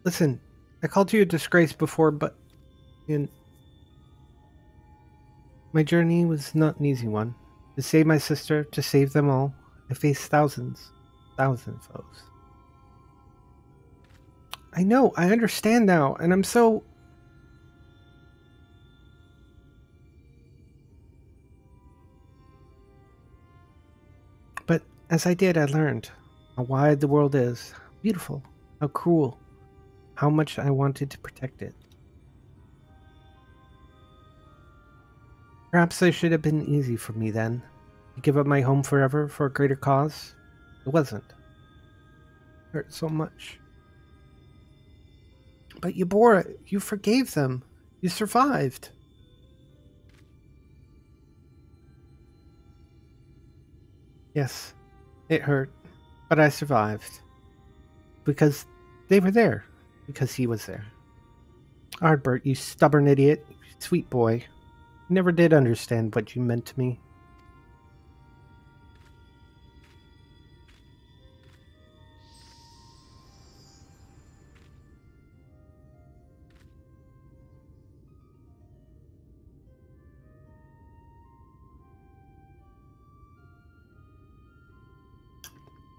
Listen. I called you a disgrace before, but my journey was not an easy one. To save my sister, to save them all, I faced thousands foes. I know, I understand now, and I'm so... But as I did, I learned how wide the world is, how beautiful, how cruel, how much I wanted to protect it. Perhaps it should have been easy for me then, to give up my home forever for a greater cause. It wasn't. It hurt so much. But you bore it. You forgave them. You survived. Yes, it hurt, but I survived. Because they were there. Because he was there. Ardbert, you stubborn idiot. Sweet boy. Never did understand what you meant to me.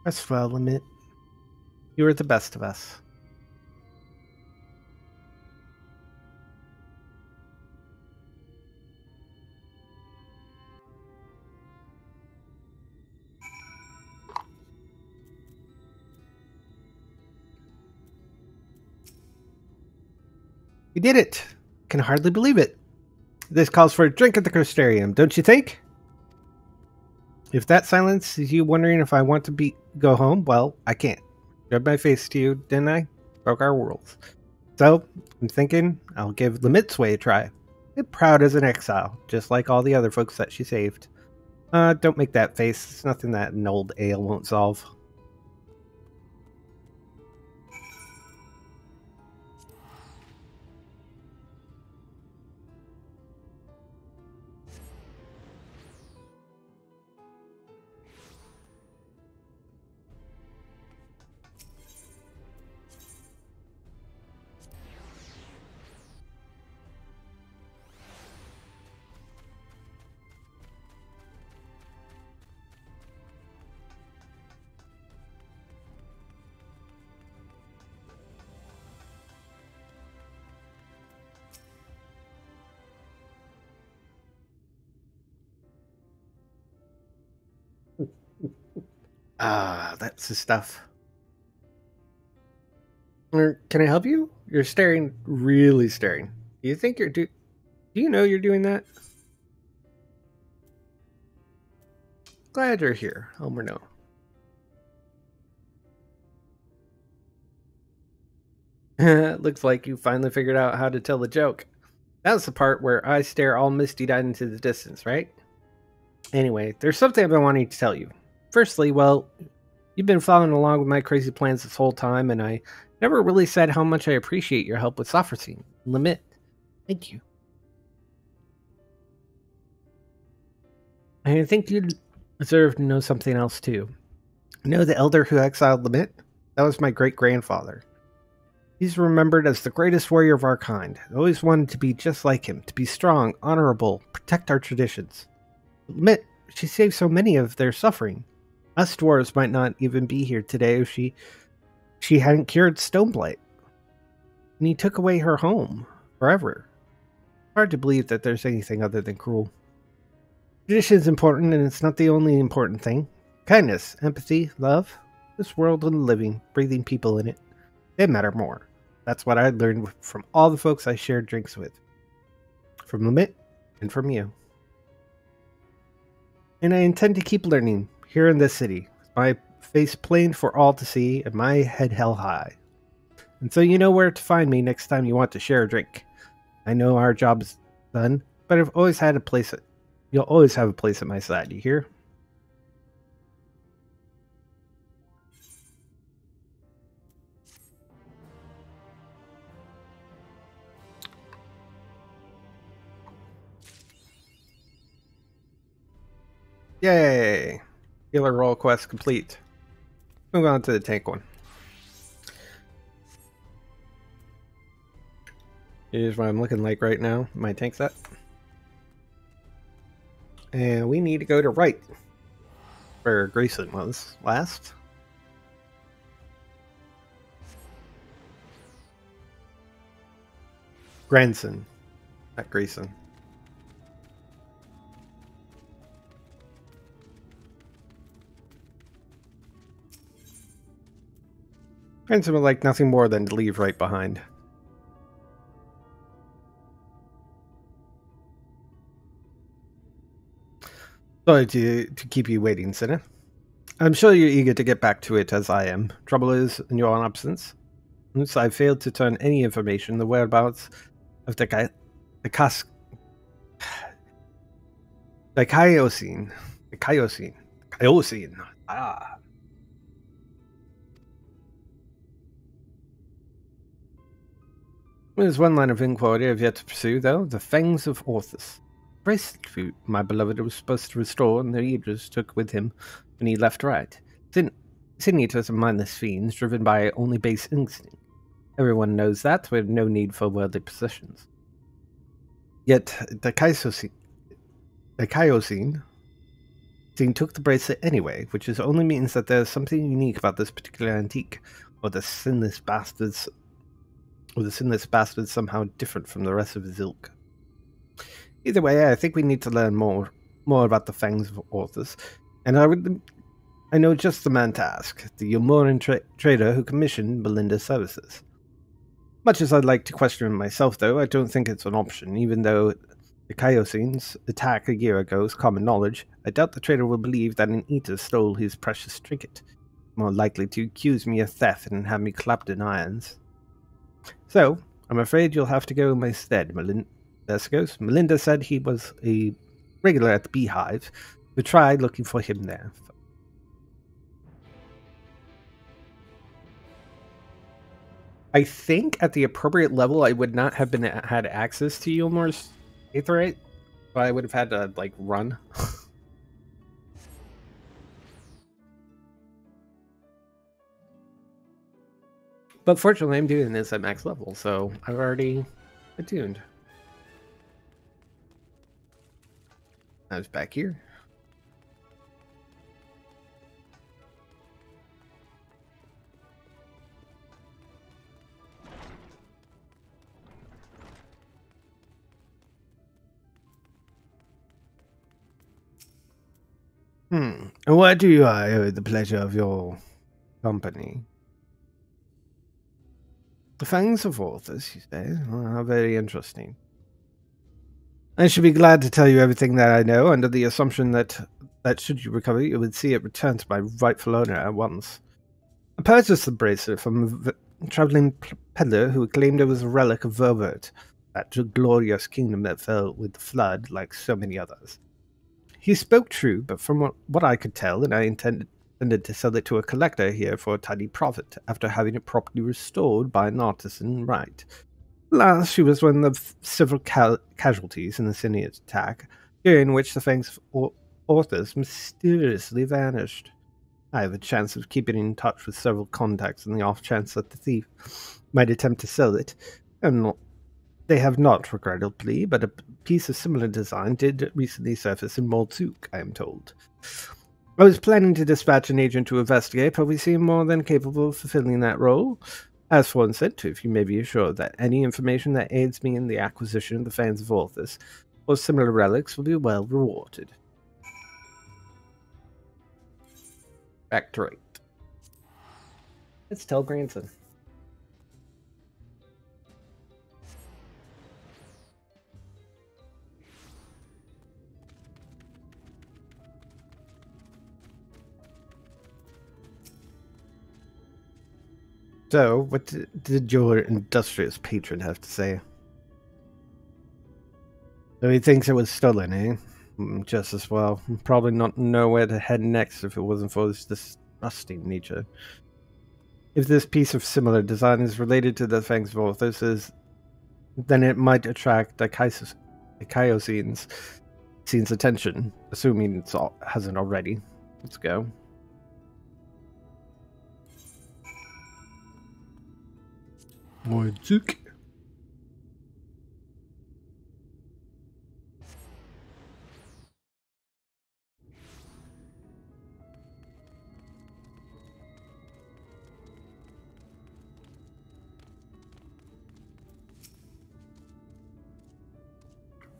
Rest well, Limit. You are the best of us. We did it! Can hardly believe it. This calls for a drink at the Crystarium, don't you think? If that silence is you wondering if I want to go home, well, I can't. Showed my face to you, didn't I? Broke our worlds. So, I'm thinking I'll give Limit's way a try. Get proud as an exile, just like all the other folks that she saved. Don't make that face. It's nothing that an old ale won't solve. Ah, that's the stuff. Can I help you? You're staring, really staring. Do you think you're do you know you're doing that? Glad you're here, home or no. Looks like you finally figured out how to tell the joke. That's the part where I stare all misty-eyed into the distance, right? Anyway, there's something I've been wanting to tell you. Firstly, well, You've been following along with my crazy plans this whole time, and I never really said how much I appreciate your help with Sophrosine. Limit. Thank you. I think you deserve to know something else, too. You know the elder who exiled Limit? That was my great-grandfather. He's remembered as the greatest warrior of our kind. I always wanted to be just like him, to be strong, honorable, protect our traditions. Limit, she saved so many of their suffering. Us dwarves might not even be here today if she hadn't cured Stoneblight. And he took away her home, forever. Hard to believe that there's anything other than cruel. Tradition is important, and it's not the only important thing. Kindness, empathy, love. This world and living, breathing people in it. They matter more. That's what I learned from all the folks I shared drinks with. From Limit, and from you. And I intend to keep learning here in this city, with my face plain for all to see and my head held high. And so you know where to find me next time you want to share a drink. I know our job's done, but I've always had a place. You'll always have a place at my side, you hear? Yay! Healer roll quest complete. Move on to the tank one. Here's what I'm looking like right now. My tank set. And we need to go to right. Where Grayson was last. Grandson. Not Grayson. Grandson would like nothing more than to leave right behind. Sorry to keep you waiting, Sinner. I'm sure you're eager to get back to it as I am. Trouble is, in your absence, since I failed to turn any information, the whereabouts of the Kyosine. Ah. There's one line of inquiry I've yet to pursue, though. The Fangs of Orthus. Bracelet my beloved was supposed to restore, and the Aegis took with him when he left right. Sin eaters are mindless fiends, driven by only base instinct. Everyone knows that, with no need for worldly possessions. Yet, the Kyosine took the bracelet anyway, which only means that there's something unique about this particular antique, or the sinless bastards somehow different from the rest of his ilk. Either way, I think we need to learn more about the Fangs of Orthus, and I know just the man to ask, the Yomoran trader who commissioned Belinda's services. Much as I'd like to question him myself, though, I don't think it's an option. Even though the Kyosine's attack a year ago is common knowledge, I doubt the trader will believe that an eater stole his precious trinket. More likely to accuse me of theft and have me clapped in irons. So, I'm afraid you'll have to go in my stead, Melinda said he was a regular at the Beehive. We tried looking for him there. I think at the appropriate level, I would not have had access to Yulmor's Aetherite, but I would have had to, like, run. But fortunately, I'm doing this at max level, so I've already attuned. I was back here. And why do I owe the pleasure of your company? The Fangs of Orthus, you say? Well, how very interesting. I should be glad to tell you everything that I know, under the assumption that should you recover, you would see it return to my rightful owner at once. I purchased the bracelet from a traveling peddler who claimed it was a relic of Ververt, that glorious kingdom that fell with the flood like so many others. He spoke true, but from what I could tell, and I intended intended to sell it to a collector here for a tiny profit after having it properly restored by an artisan right. Last, she was one of several casualties in the Syniad attack, during which the Fang's authors mysteriously vanished. I have a chance of keeping in touch with several contacts on the off chance that the thief might attempt to sell it, and they have not, regrettably, but a piece of similar design did recently surface in Moldzuk, I am told. I was planning to dispatch an agent to investigate, but we seem more than capable of fulfilling that role. As for incentive, you may be assured that any information that aids me in the acquisition of the Fans of Orthus or similar relics will be well rewarded. Back to right. Let's tell Granson. So, what did your industrious patron have to say? So he thinks it was stolen, eh? Just as well. Probably not know where to head next if it wasn't for his disgusting nature. If this piece of similar design is related to the Fangs of Orthus, then it might attract the Kaioscene's attention, assuming it hasn't already. Let's go. Moldzuk.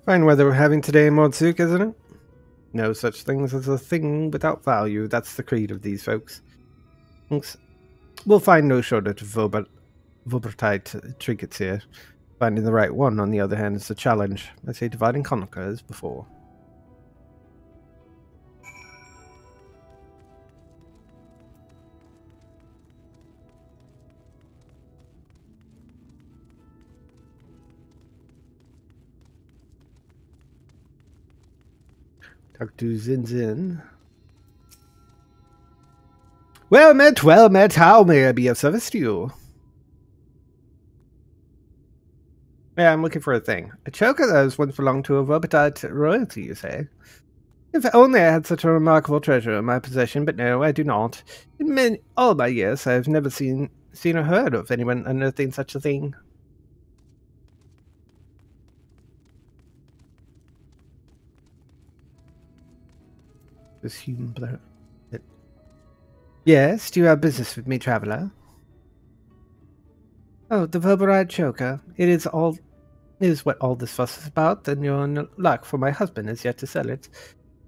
Fine weather we're having today in Moldzuk, isn't it? No such things as a thing without value. That's the creed of these folks. We'll find no shortage of Vobertite trinkets here. Finding the right one, on the other hand, is a challenge. I say divide and conquer as before. Talk to Zinzin. Well met, how may I be of service to you? Yeah, I'm looking for a thing. A choker that has once belonged to a Vobertite royalty, you say? If only I had such a remarkable treasure in my possession, but no, I do not. In all my years, I have never seen or heard of anyone unearthing such a thing. This human blur. Yes, do you have business with me, traveler? Oh, the Vobertite choker. It is what all this fuss is about, and you're in luck, for my husband is yet to sell it.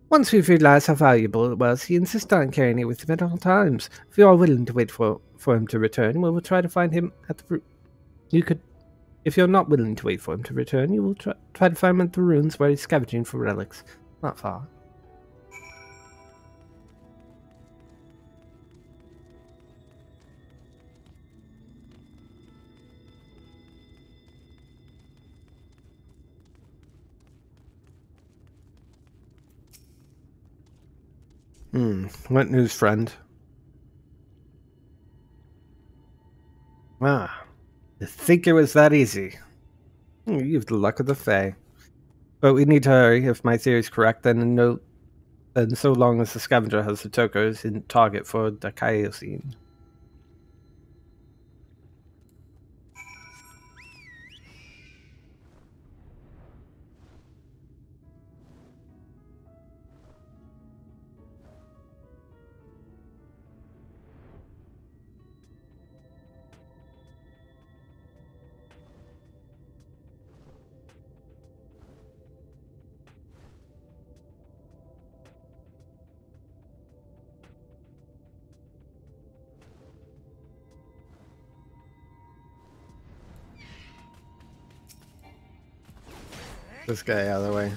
Once we've realized how valuable it was, he insists on carrying it with him at all times. If you are willing to wait for him to return, we will try to find him at the if you're not willing to wait for him to return, you will try to find him at the ruins where he's scavenging for relics. Not far. What news, friend? Ah, to think it was that easy. You've the luck of the Fae. But we need to hurry. If my theory is correct, then so long as the scavenger has the tokens in target for the Kaioscene. This guy out of the way.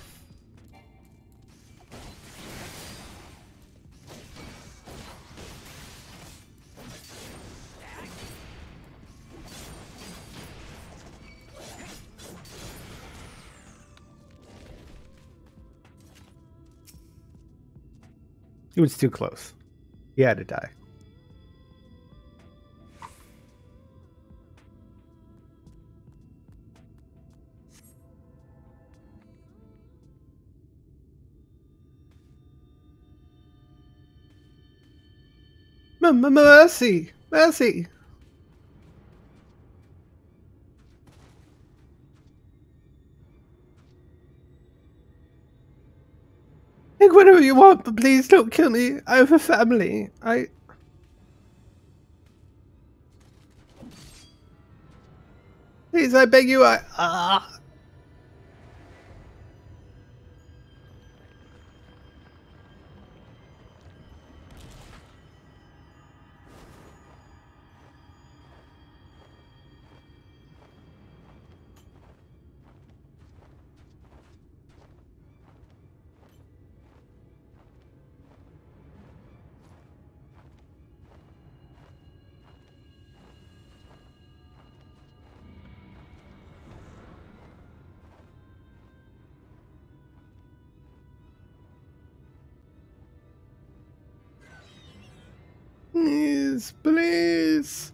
He was too close. He had to die. Mercy! Mercy! Take whatever you want, but please don't kill me. I have a family. Please, I beg you, Please, please.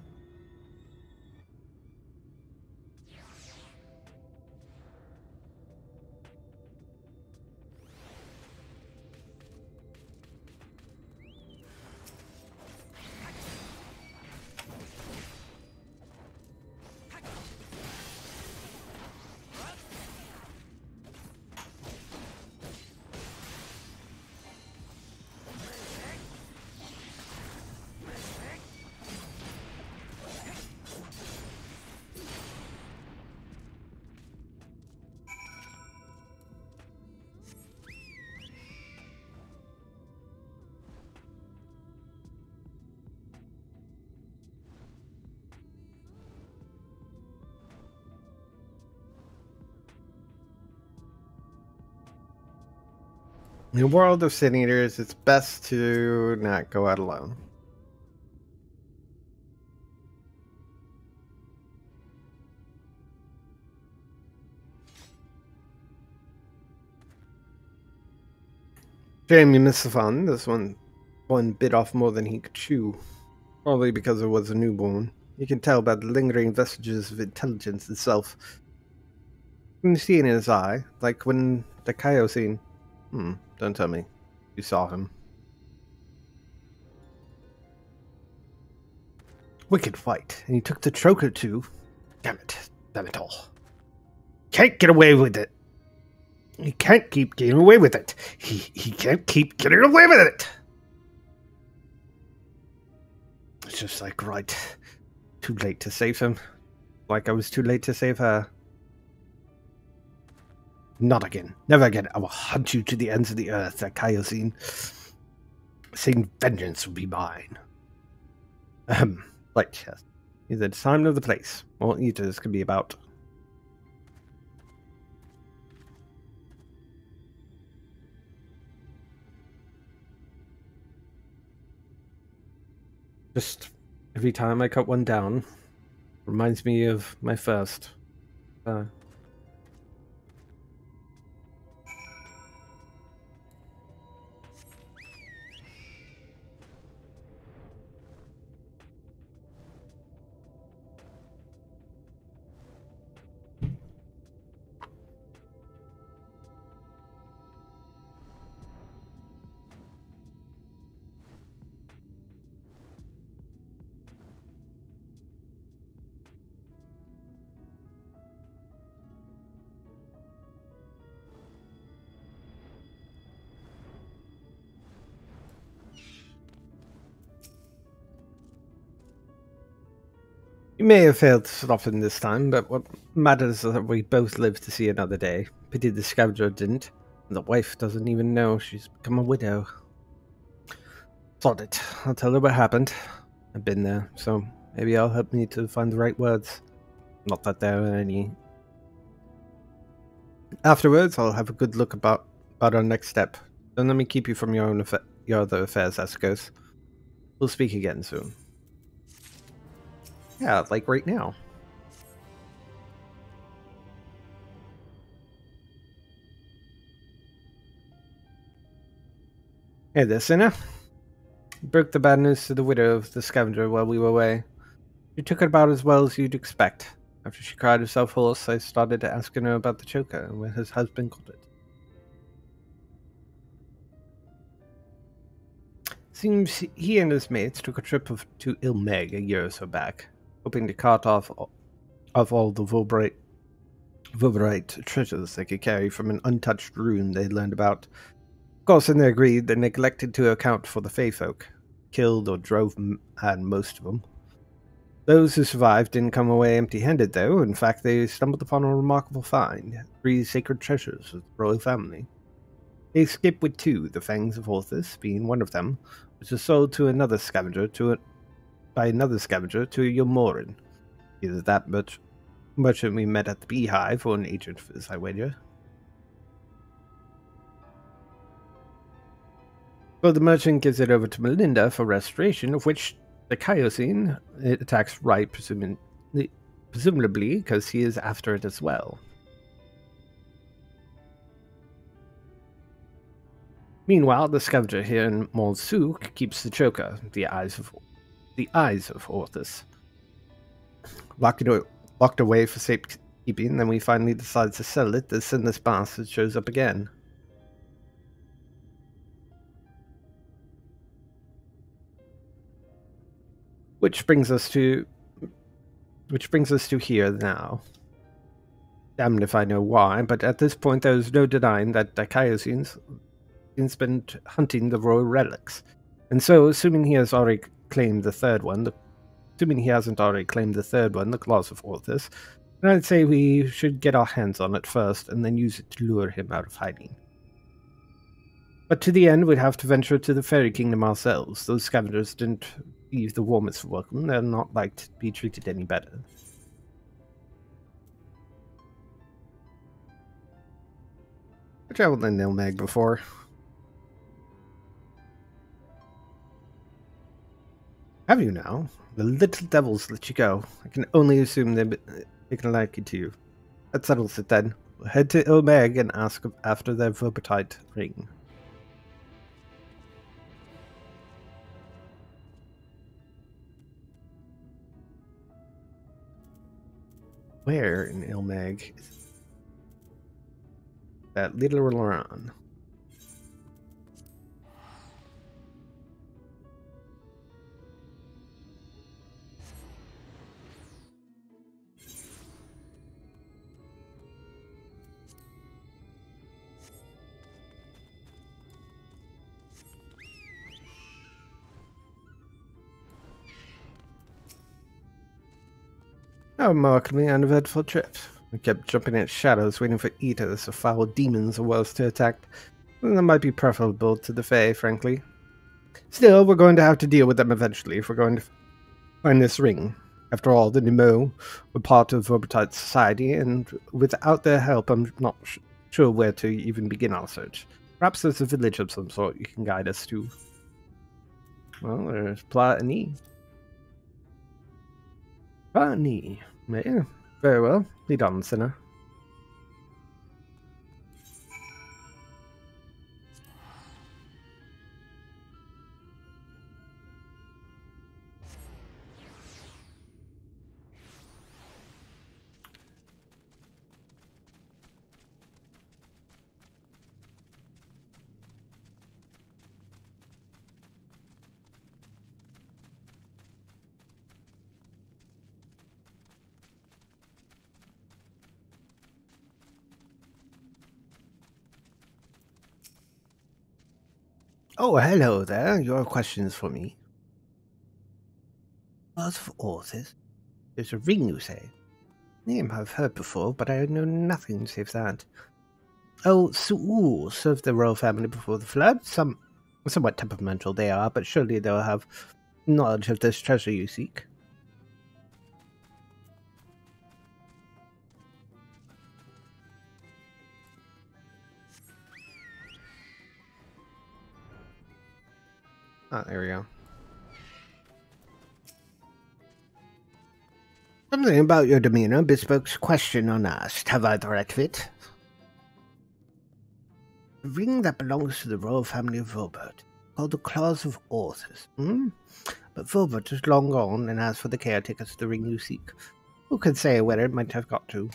In a world of sin eaters, it's best to not go out alone. Shame you missed the fun. This one bit off more than he could chew. Probably because it was a newborn. You can tell by the lingering vestiges of intelligence itself. You can see it in his eye, like when the Kaio scene. Don't tell me. You saw him. Wicked fight, and he took the choker too. Damn it all. Can't get away with it. He can't keep getting away with it. He can't keep getting away with it. It's just like, right. Too late to save him. Like I was too late to save her. Not again. Never again. I will hunt you to the ends of the earth, that Kaiosine. Saying vengeance will be mine. Right, yes. Either the time or the place. All eaters can be about. Just every time I cut one down, reminds me of my first. You may have failed to soften this time, but what matters is that we both live to see another day. Pity the scavenger didn't. And the wife doesn't even know she's become a widow. Sod it. I'll tell her what happened. I've been there, so maybe I'll help me to find the right words. Not that there are any. Afterwards, I'll have a good look about our next step. Don't let me keep you from your other affairs, Ascos. We'll speak again soon. Yeah, like right now. Hey there, sinner. Broke the bad news to the widow of the scavenger while we were away. She took it about as well as you'd expect. After she cried herself hoarse, I started asking her about the choker and where his husband got it. Seems he and his mates took a trip to Ilmeg a year or so back, hoping to cart off all the Vulberite treasures they could carry from an untouched ruin they'd learned about. Of course, in their greed, they neglected to account for the Fey folk. Killed or drove mad most of them. Those who survived didn't come away empty-handed, though. In fact, they stumbled upon a remarkable find: 3 sacred treasures of the royal family. They escaped with 2, the Fangs of Orthus being one of them, which was sold to another scavenger by another scavenger to Yomorin. Either that merchant we met at the Beehive or an agent for this, I wager. Well, the merchant gives it over to Melinda for restoration, of which the Kaiosine it attacks right, presumably because he is after it as well. Meanwhile, the scavenger here in Molsuk keeps the choker, the eyes of Orthus, locked away for safekeeping. Then we finally decide to sell it. The sinless bastard shows up again. Which brings us to here now. Damned if I know why, but at this point there is no denying that Dikaiosine's been hunting the royal relics. And so, assuming he has already claimed the third one, the Claws of Orthus, then I'd say we should get our hands on it first and then use it to lure him out of hiding. But to the end, we'd have to venture to the Fairy Kingdom ourselves. Those scavengers didn't leave the warmest welcome. They're not like to be treated any better. I've traveled in Ilmeg before. Have you now? The little devils let you go. I can only assume they can like you too. That settles it then. We'll head to Ilmeg and ask after their Vulberite ring. Where in Ilmeg is that little Laron? A remarkably uneventful trip. We kept jumping at shadows, waiting for eaters or foul demons or worse to attack. And that might be preferable to the Fae, frankly. Still, we're going to have to deal with them eventually if we're going to find this ring. After all, the Nemo were part of Vulberite society, and without their help, I'm not sure where to even begin our search. Perhaps there's a village of some sort you can guide us to. Well, there's Platini. Platini. Yeah, very well. Lead on, sinner. Oh, hello there. Your questions for me. Claws of Orthus? There's a ring, you say? Name I've heard before, but I know nothing save that. Oh, Su'ul served the royal family before the flood. Somewhat temperamental they are, but surely they'll have knowledge of this treasure you seek. Ah, there we go. Something about your demeanor bespokes question unasked. Have I the right fit? The ring that belongs to the royal family of Vulbert. called the Claws of Authors. But Filbert is long gone, and as for the caretakers, the ring you seek, who can say where it might have got to?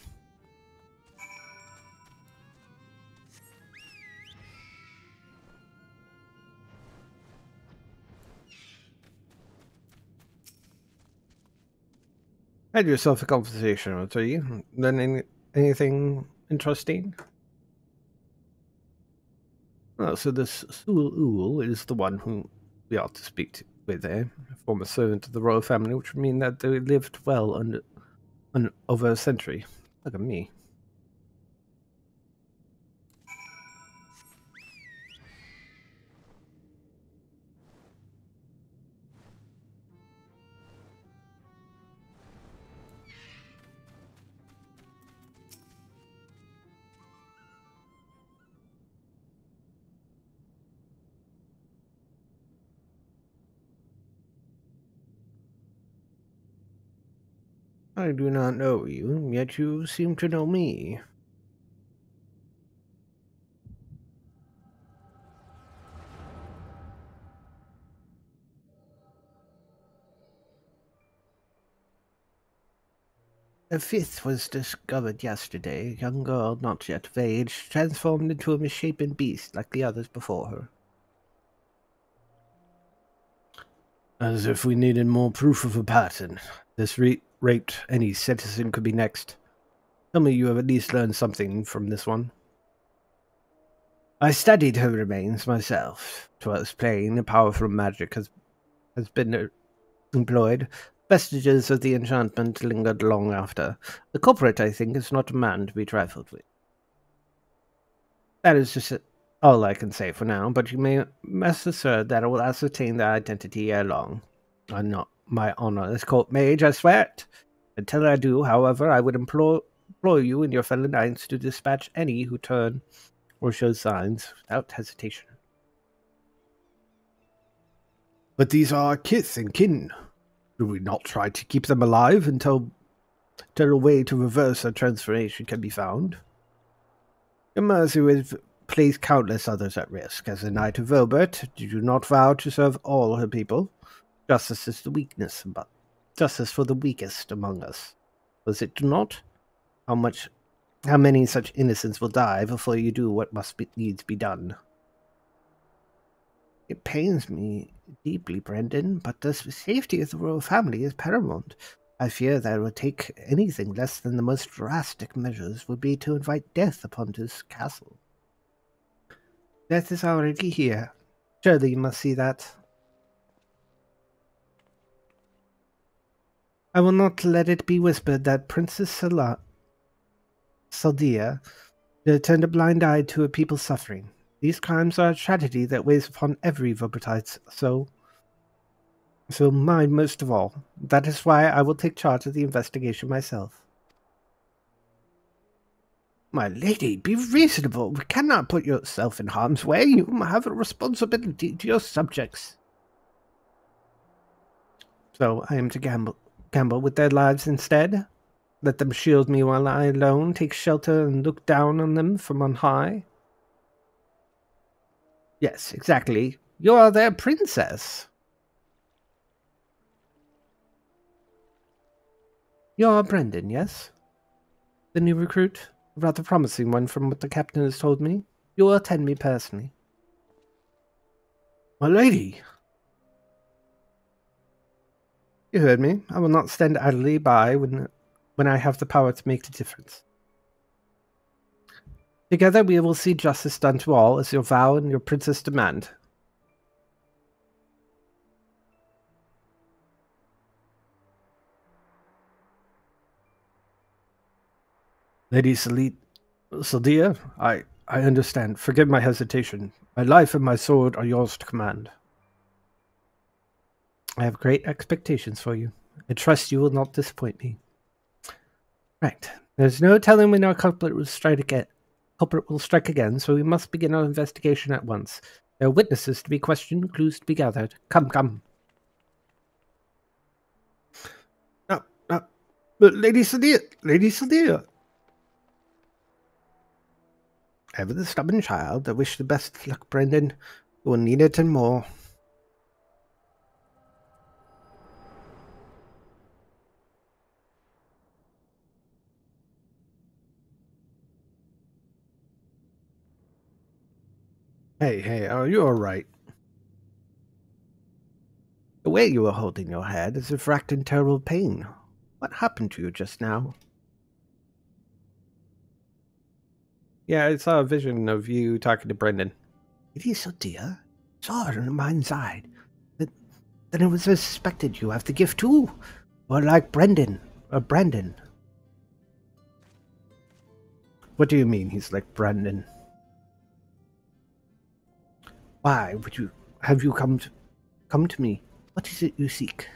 Had yourself a conversation or two. Learning anything interesting? Well, so this COL is the one whom we ought to speak to with, a former servant of the royal family, which would mean that they lived well over a century. Look at me. I do not know you, yet you seem to know me. A fifth was discovered yesterday, a young girl not yet of age, transformed into a misshapen beast like the others before her. As if we needed more proof of a pattern. This raped any citizen could be next. Tell me you have at least learned something from this one. I studied her remains myself. 'Twas plain a powerful magic has been employed. Vestiges of the enchantment lingered long after. The culprit, I think, is not a man to be trifled with. That is just all I can say for now, but you may rest assured that I will ascertain their identity ere long. I'm not my honor as court mage, I swear it. Until I do, however, I would implore you and your fellow knights to dispatch any who turn or show signs without hesitation. But these are our kith and kin. Do we not try to keep them alive until a way to reverse their transformation can be found? Your mercy would place countless others at risk. As a knight of Vilbert, did you not vow to serve all her people? Justice is the weakness, but justice for the weakest among us. Was it not? How many such innocents will die before you do what needs be done? It pains me deeply, Brendan, but the safety of the royal family is paramount. I fear that it would take anything less than the most drastic measures would be to invite death upon this castle. Death is already here. Surely you must see that. I will not let it be whispered that Princess Saldia turned a blind eye to a people suffering. These crimes are a tragedy that weighs upon every Vilbertite's soul. So mine most of all. That is why I will take charge of the investigation myself. My lady, be reasonable. You cannot put yourself in harm's way. You have a responsibility to your subjects. So I am to gamble with their lives instead? Let them shield me while I alone take shelter and look down on them from on high? Yes, exactly. You are their princess. You are Brendan, yes? The new recruit? A rather promising one from what the captain has told me. You will attend me personally. My lady! You heard me. I will not stand idly by when I have the power to make the difference. Together we will see justice done to all, as your vow and your princess demand. Lady Saldia, I understand. Forgive my hesitation. My life and my sword are yours to command. I have great expectations for you. I trust you will not disappoint me. Right. There's no telling when our culprit will strike again, so we must begin our investigation at once. There are witnesses to be questioned, clues to be gathered. Come, come. But Lady Saldia. Ever the stubborn child. I wish the best luck, Brendan. We'll need it and more. Hey, are you alright? The way you were holding your head as if racked in terrible pain. What happened to you just now? Yeah, I saw a vision of you talking to Brendan. It is so dear. Saw it in the mind's eye. Then it was suspected you have the gift too. Or like Brendan. Or Brandon. What do you mean he's like Brandon? Why would you have you come to me? What is it you seek?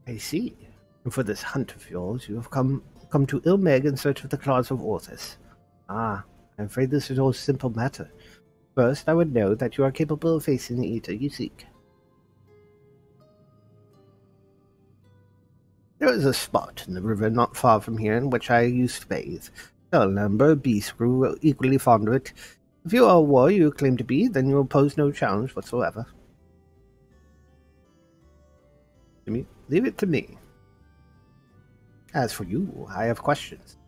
I see. And for this hunt of yours, you have come to Ilmeg in search of the claws of Orthus. Ah, I'm afraid this is no simple matter. First, I would know that you are capable of facing the eater you seek. There is a spot in the river not far from here in which I used to bathe. A number of beasts grew equally fond of it. If you are a warrior you claim to be, then you will pose no challenge whatsoever. Leave it to me. As for you, I have questions.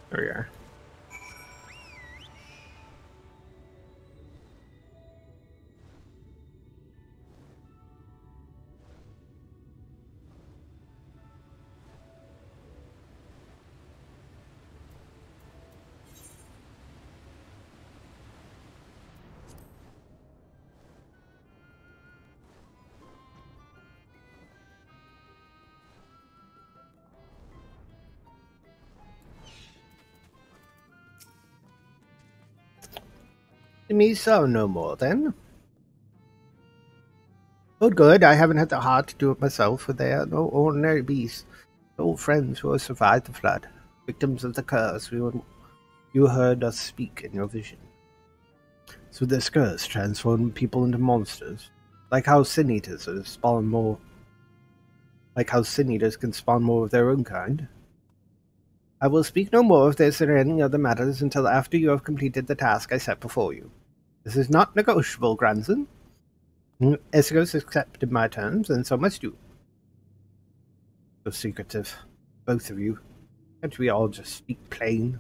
There we are. Me so no more, then. Oh, good, I haven't had the heart to do it myself, for they are no ordinary beasts. Old friends who have survived the flood, victims of the curse you heard us speak in your vision. So this curse transformed people into monsters, like how sin eaters spawn more. Like how sin eaters can spawn more of their own kind. I will speak no more of this or any other matters until after you have completed the task I set before you. This is not negotiable, grandson. Esgos accepted my terms, and so must you. So secretive, both of you. Can't we all just speak plain?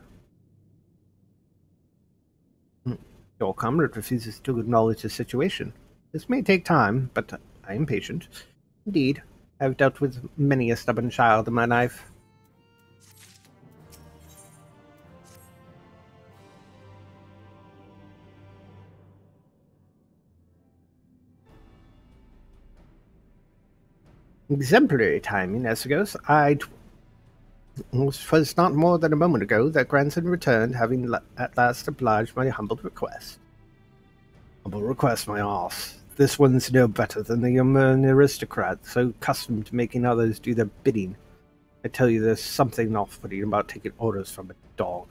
Your comrade refuses to acknowledge the situation. This may take time, but I am patient. Indeed, I have dealt with many a stubborn child in my life. Exemplary timing, Esgos. It was not more than a moment ago that grandson returned, having at last obliged my humble request. Humble request, my arse. This one's no better than the Yeoman aristocrat, so accustomed to making others do their bidding. I tell you, there's something off-putting about taking orders from a dog.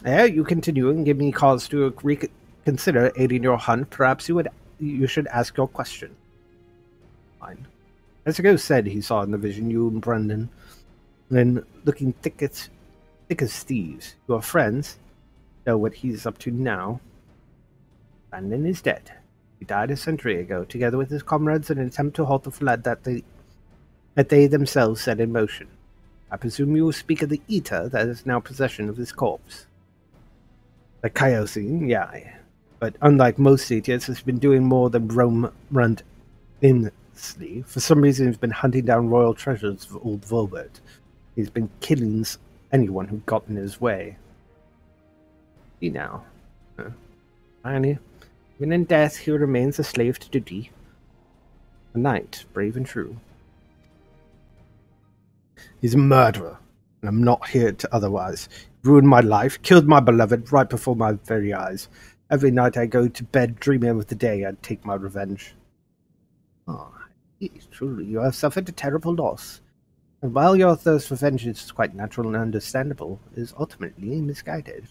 You continue and give me cause to reconsider aiding your hunt. Perhaps you should ask your question. Fine. As the ghost said he saw in the vision you and Brendan. Then, looking thick as thieves, your friends know what he's up to now. Brandon is dead. He died a century ago, together with his comrades in an attempt to halt the flood that they themselves set in motion. I presume you will speak of the Eater that is now possession of his corpse. The Kaiosine, yeah. But unlike most Eaters, has been doing more than roam around aimlessly. For some reason, he's been hunting down royal treasures of old Volbert. He's been killing anyone who got in his way. See now. Finally, even in death, he remains a slave to duty. A knight, brave and true. He's a murderer, and I'm not here to otherwise. He ruined my life, killed my beloved right before my very eyes. Every night I go to bed dreaming of the day I'd take my revenge. Ah, truly, you have suffered a terrible loss. And while your thirst for vengeance is quite natural and understandable, it is ultimately misguided.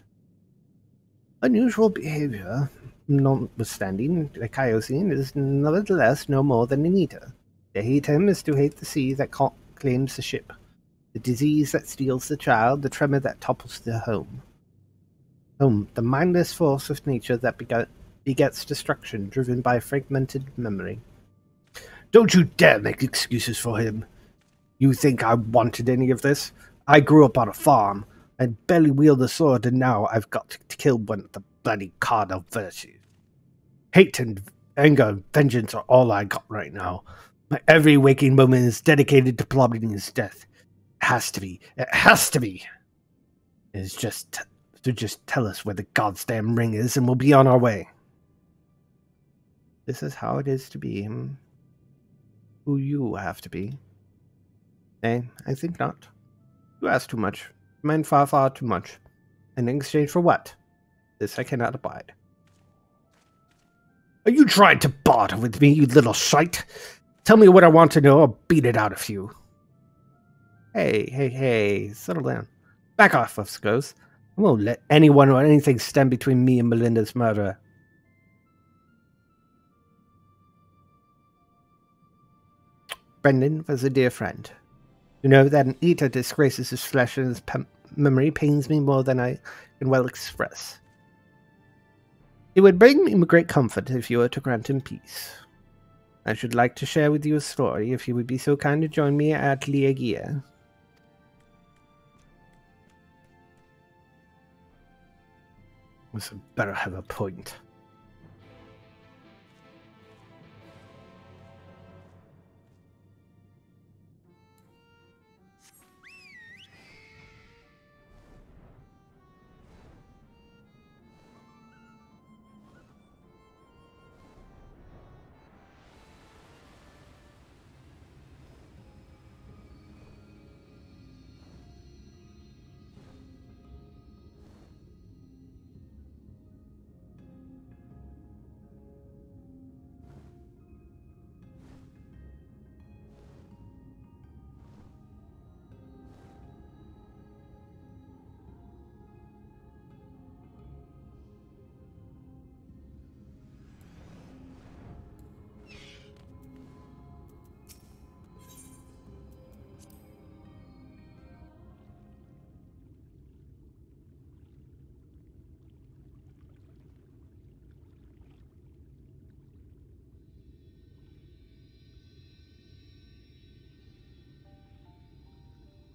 Unusual behavior, notwithstanding, the Kaiosine is nevertheless no more than an eater. To hate him is to hate the sea that claims the ship, the disease that steals the child, the tremor that topples the home. The mindless force of nature that begets destruction, driven by fragmented memory. Don't you dare make excuses for him. You think I wanted any of this? I grew up on a farm. I barely wield a sword, and now I've got to kill one of the bloody cardinal virtues. Hate and anger and vengeance are all I got right now. My every waking moment is dedicated to plotting his death. It has to be. It has to be. It's just to tell us where the goddamn ring is, and we'll be on our way. This is how it is to be who you have to be. Nay, I think not. You ask too much. Demand far, far too much. And in exchange for what? This I cannot abide. Are you trying to barter with me, you little shite? Tell me what I want to know, I'll beat it out of you. Hey, settle down. Back off, Fuscos. I won't let anyone or anything stand between me and Melinda's murderer. Brendan was a dear friend. To know that an eater disgraces his flesh and his memory pains me more than I can well express. It would bring me great comfort if you were to grant him peace. I should like to share with you a story, if you would be so kind to join me at Liagia. This had better have a point.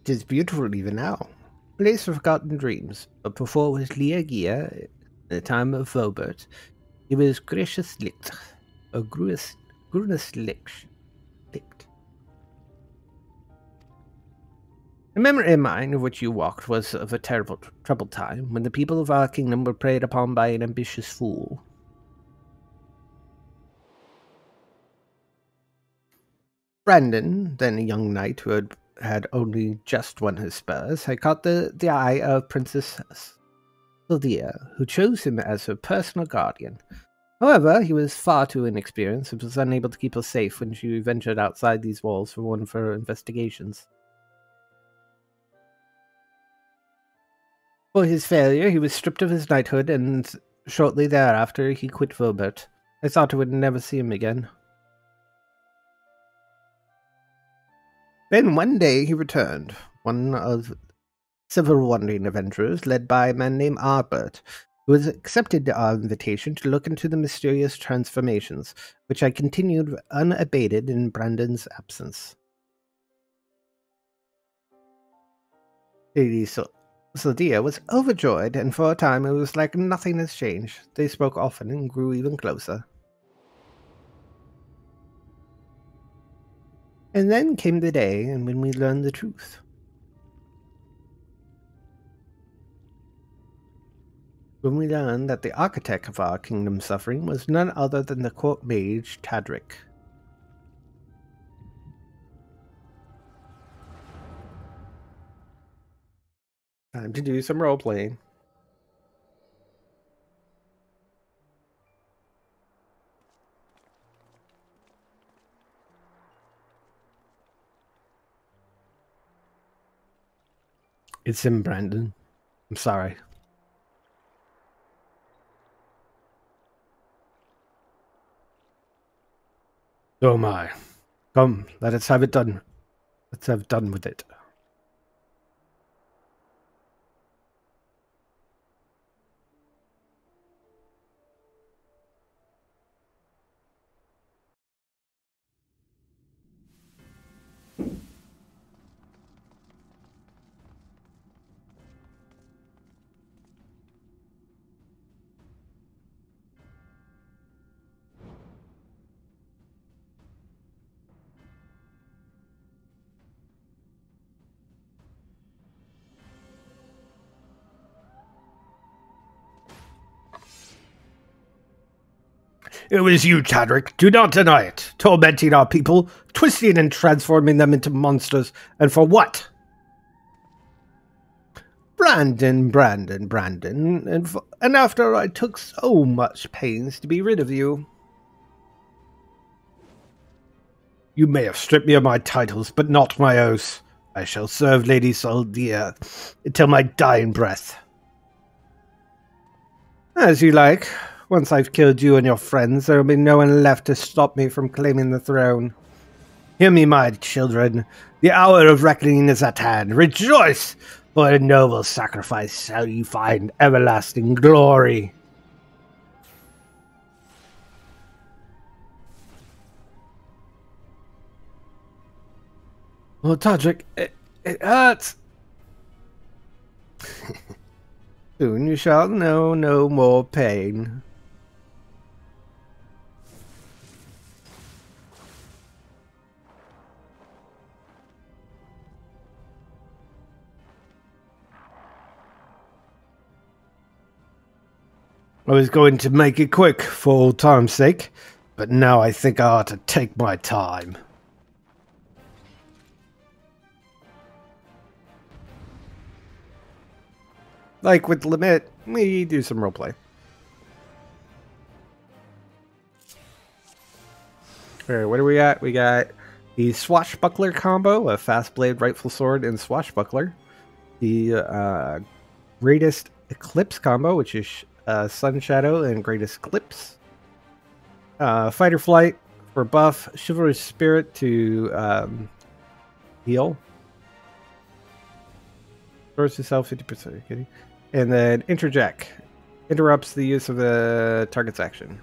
It is beautiful even now. Place of forgotten dreams, but before it was Liagia, in the time of Vobert, it was Gracious Licht, or Gruus Licht. The memory of mine of which you walked was of a terrible troubled time, when the people of our kingdom were preyed upon by an ambitious fool. Brandon, then a young knight who had only just won his spurs, had caught the eye of Princess Sylvia, who chose him as her personal guardian. However, he was far too inexperienced and was unable to keep her safe when she ventured outside these walls for one of her investigations. For his failure, he was stripped of his knighthood, and shortly thereafter he quit Vobert. I thought I would never see him again. Then one day he returned, one of several wandering adventurers led by a man named Albert, who has accepted our invitation to look into the mysterious transformations, which I continued unabated in Brandon's absence. Lady Sylvia was overjoyed, and for a time it was like nothing has changed. They spoke often and grew even closer. And then came the day when we learned the truth. When we learned that the architect of our kingdom's suffering was none other than the court mage Tadric. Time to do some role-playing. It's him, Brandon. I'm sorry. Oh my. Come, let us have it done. Let's have done with it. It was you, Tadric. Do not deny it. Tormenting our people, twisting and transforming them into monsters. And for what? Brandon. And after I took so much pains to be rid of you. You may have stripped me of my titles, but not my oaths. I shall serve Lady Saldia until my dying breath. As you like. Once I've killed you and your friends, there will be no one left to stop me from claiming the throne. Hear me, my children. The hour of reckoning is at hand. Rejoice! For a noble sacrifice shall you find everlasting glory. Oh, Tadric, it hurts. Soon you shall know no more pain. I was going to make it quick for old time's sake, but now I think I ought to take my time. Like with Limit, we do some roleplay. Alright, what are we at? We got the Swashbuckler combo, a fast blade, rightful sword, and Swashbuckler. The Greatest Eclipse combo, which is Sun Shadow and Greatest Eclipse. Fighter Flight for buff, Chivalrous Spirit to heal. Restores yourself 50%. Kidding. And then Interject interrupts the use of the target's action.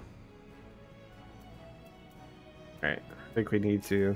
Alright, I think we need to.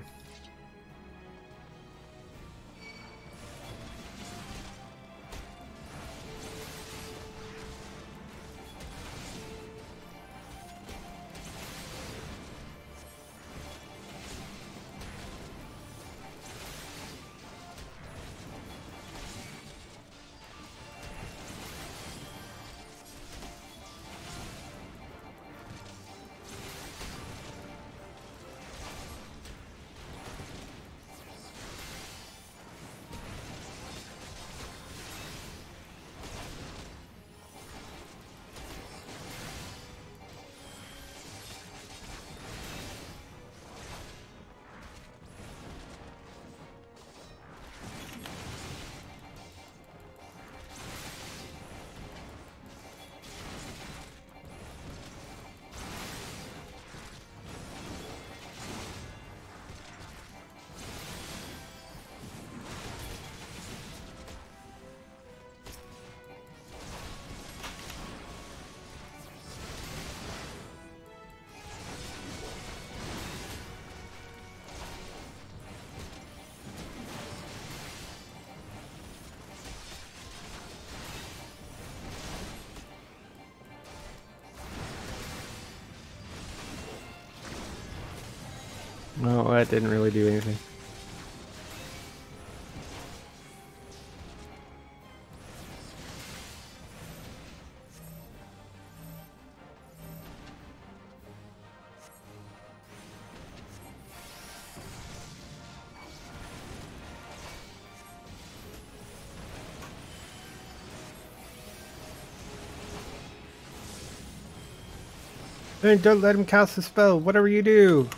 No, that didn't really do anything. Hey, don't let him cast the spell, whatever you do.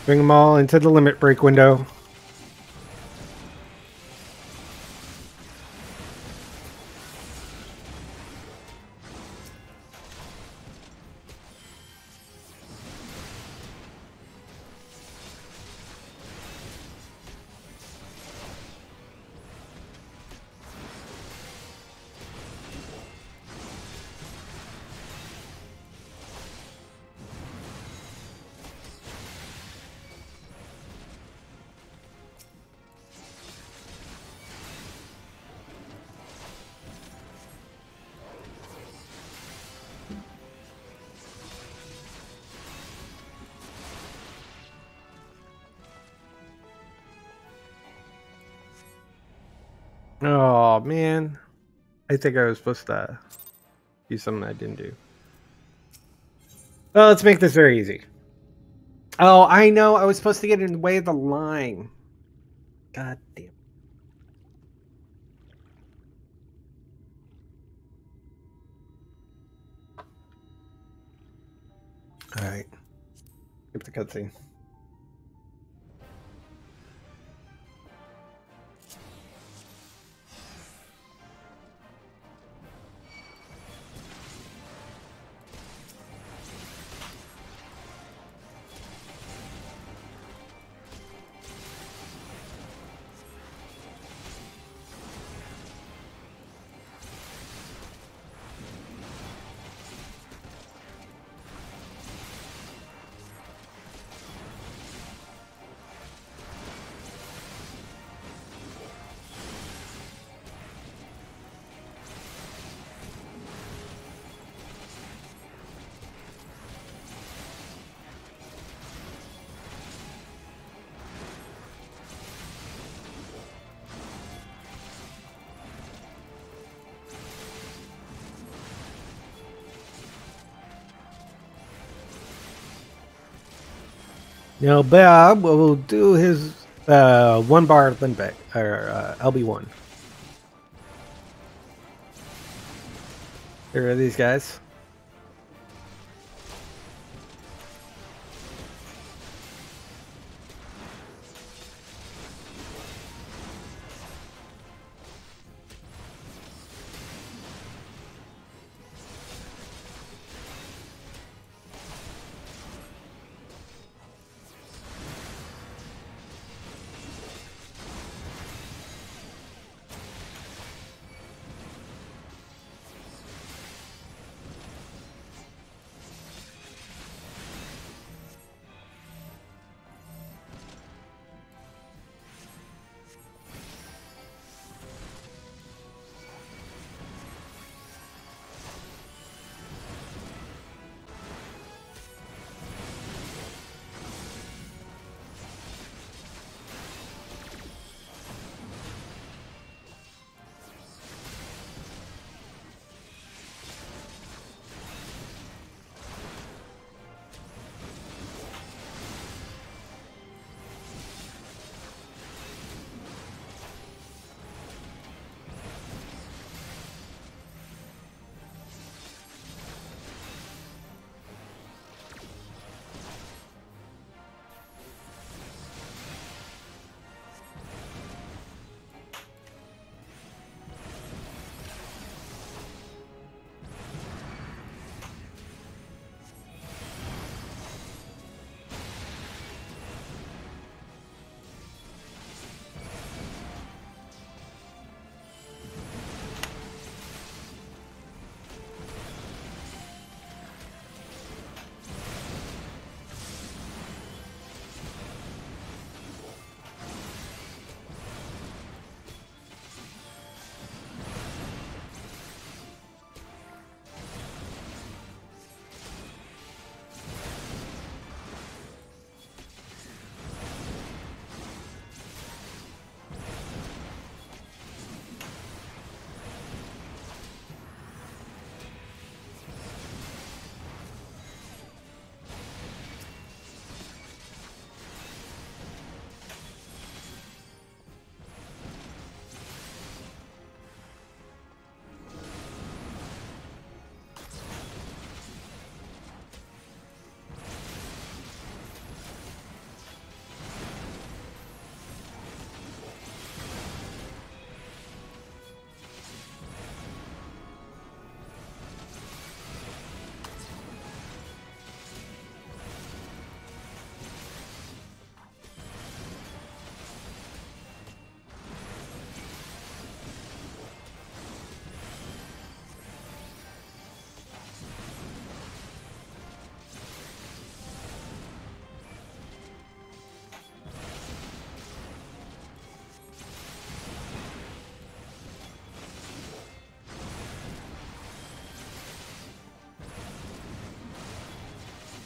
Bring them all into the limit break window. Oh, man. I think I was supposed to do something I didn't do. Well, let's make this very easy. Oh, I know. I was supposed to get in the way of the line. God damn. All right. Skip the cutscene. Now Bob will do his 1 bar limit or LB1. Here are these guys.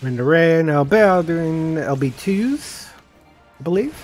And Ray and Albell doing LB2s, I believe.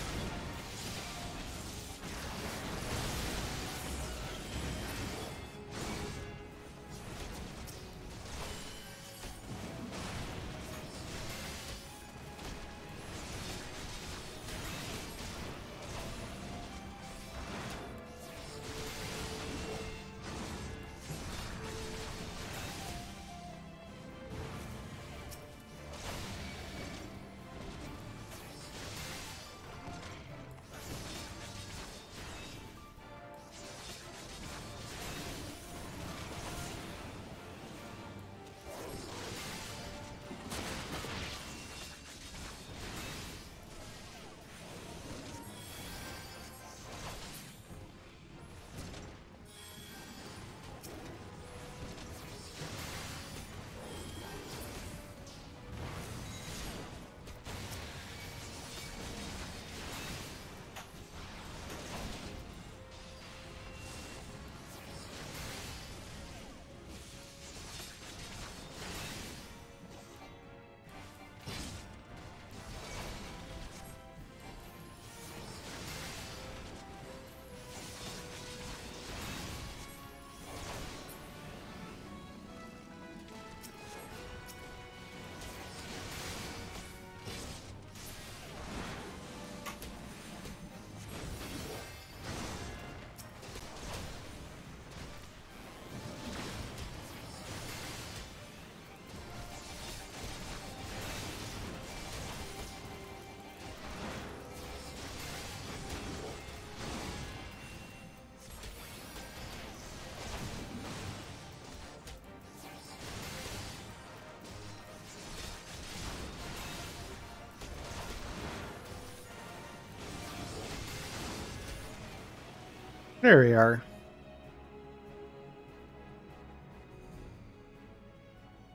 There we are.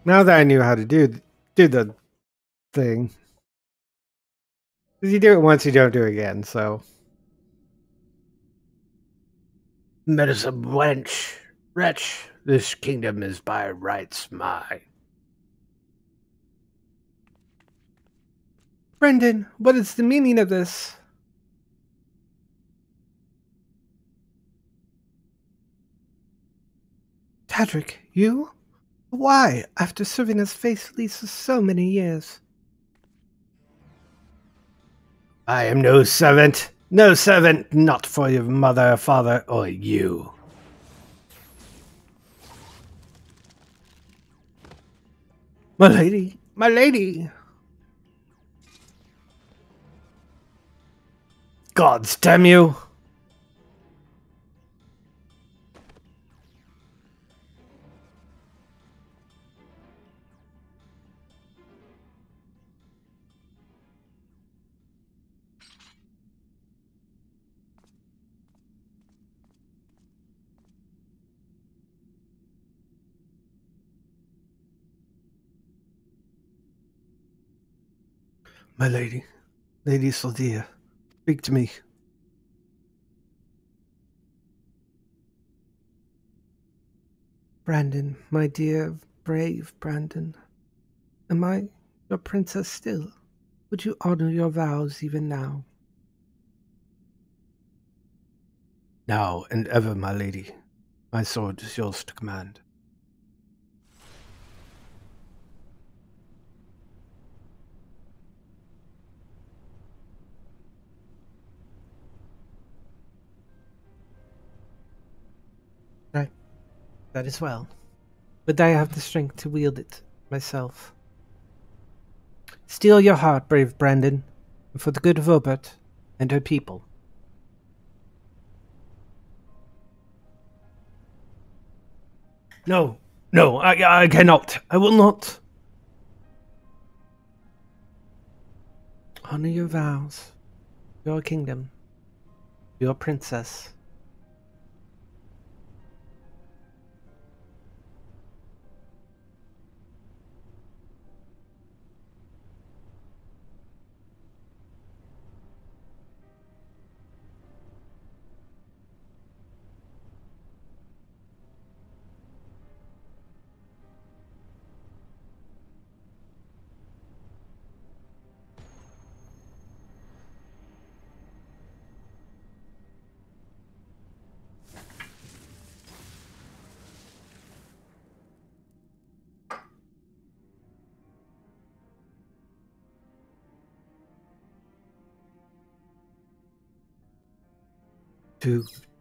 Now that I knew how to do the thing. Because you do it once, you don't do it again, so. Medicine wench, wretch, this kingdom is by rights mine. Brendan, what is the meaning of this? Tadric, you? Why, after serving us faithfully for so many years? I am no servant. No servant, not for your mother, father, or you. My lady, my lady. Gods damn you. My lady, Lady Soldia, speak to me. Brandon, my dear, brave Brandon. Am I your princess still? Would you honor your vows even now? Now and ever, my lady. My sword is yours to command. That is well. But I have the strength to wield it myself. Steel your heart, brave Brandon, for the good of Obert and her people. No, no, I cannot. I will not. Honor your vows, your kingdom, your princess.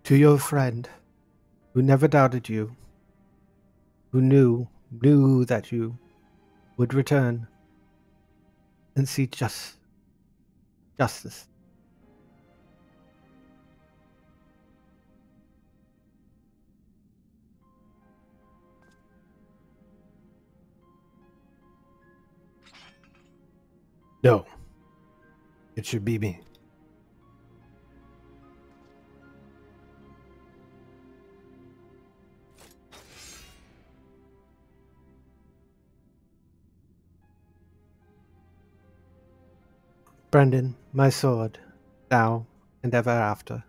To your friend, who never doubted you, who knew that you would return and see justice. No, it should be me. Brendan, my sword, now and ever after.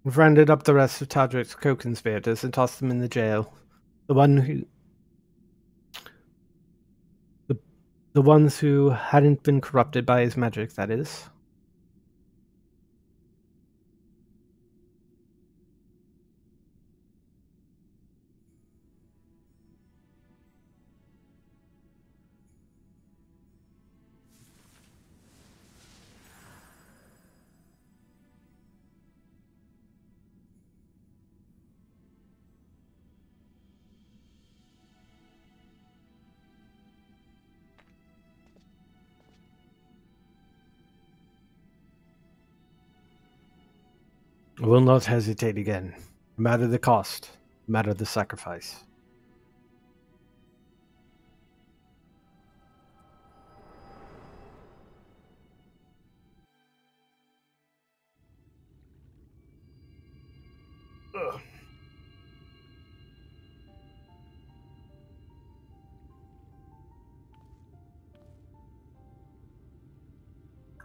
We've rounded up the rest of Tadric's co-conspirators and tossed them in the jail. The ones who hadn't been corrupted by his magic, that is. I will not hesitate again. No matter the cost, no matter the sacrifice. Ugh.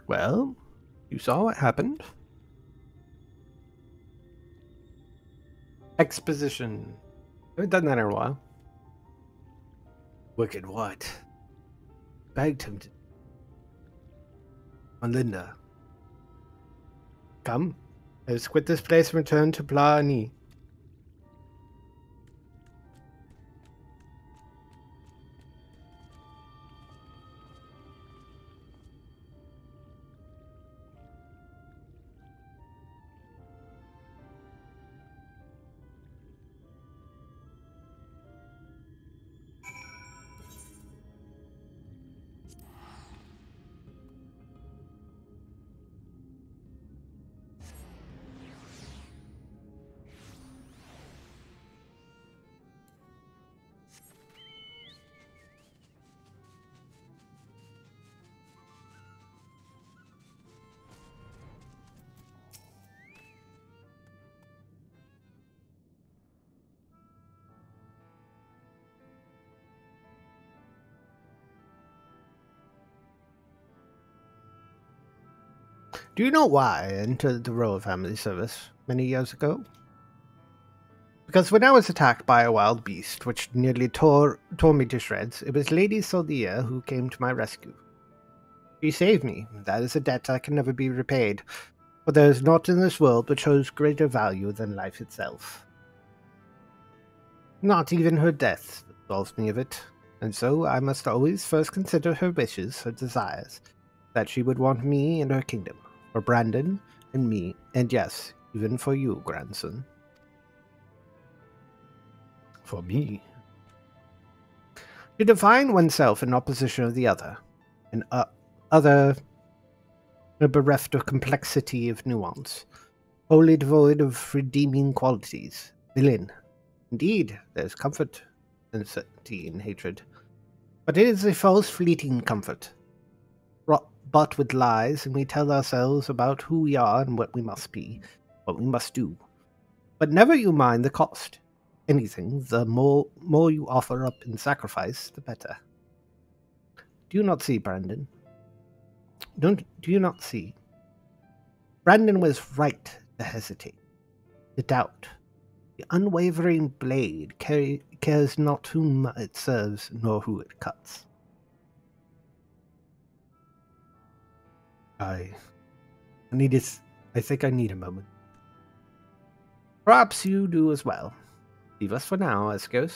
Well, you saw what happened. Exposition. I haven't done that in a while. Wicked what? Begged him to. On Linda. Come. Let's quit this place and return to Blarney. Do you know why I entered the royal family service many years ago? Because when I was attacked by a wild beast, which nearly tore me to shreds, it was Lady Soldia who came to my rescue. She saved me. That is a debt that can never be repaid. But there is naught in this world which holds greater value than life itself. Not even her death absolves me of it, and so I must always first consider her wishes, her desires, that she would want me in her kingdom, for Brandon and me, and yes, even for you, grandson. For me. To define oneself in opposition of the other, and other bereft of complexity of nuance, wholly devoid of redeeming qualities, villain. Indeed, there is comfort and certainty in hatred, but it is a false, fleeting comfort, bought with lies, and we tell ourselves about who we are and what we must be, what we must do. But never you mind the cost. Anything, the more you offer up in sacrifice, the better. Do you not see, Brandon? Do you not see? Brandon was right to hesitate, to doubt. The unwavering blade cares not whom it serves, nor who it cuts. I think I need a moment. Perhaps you do as well. Leave us for now, Eskos.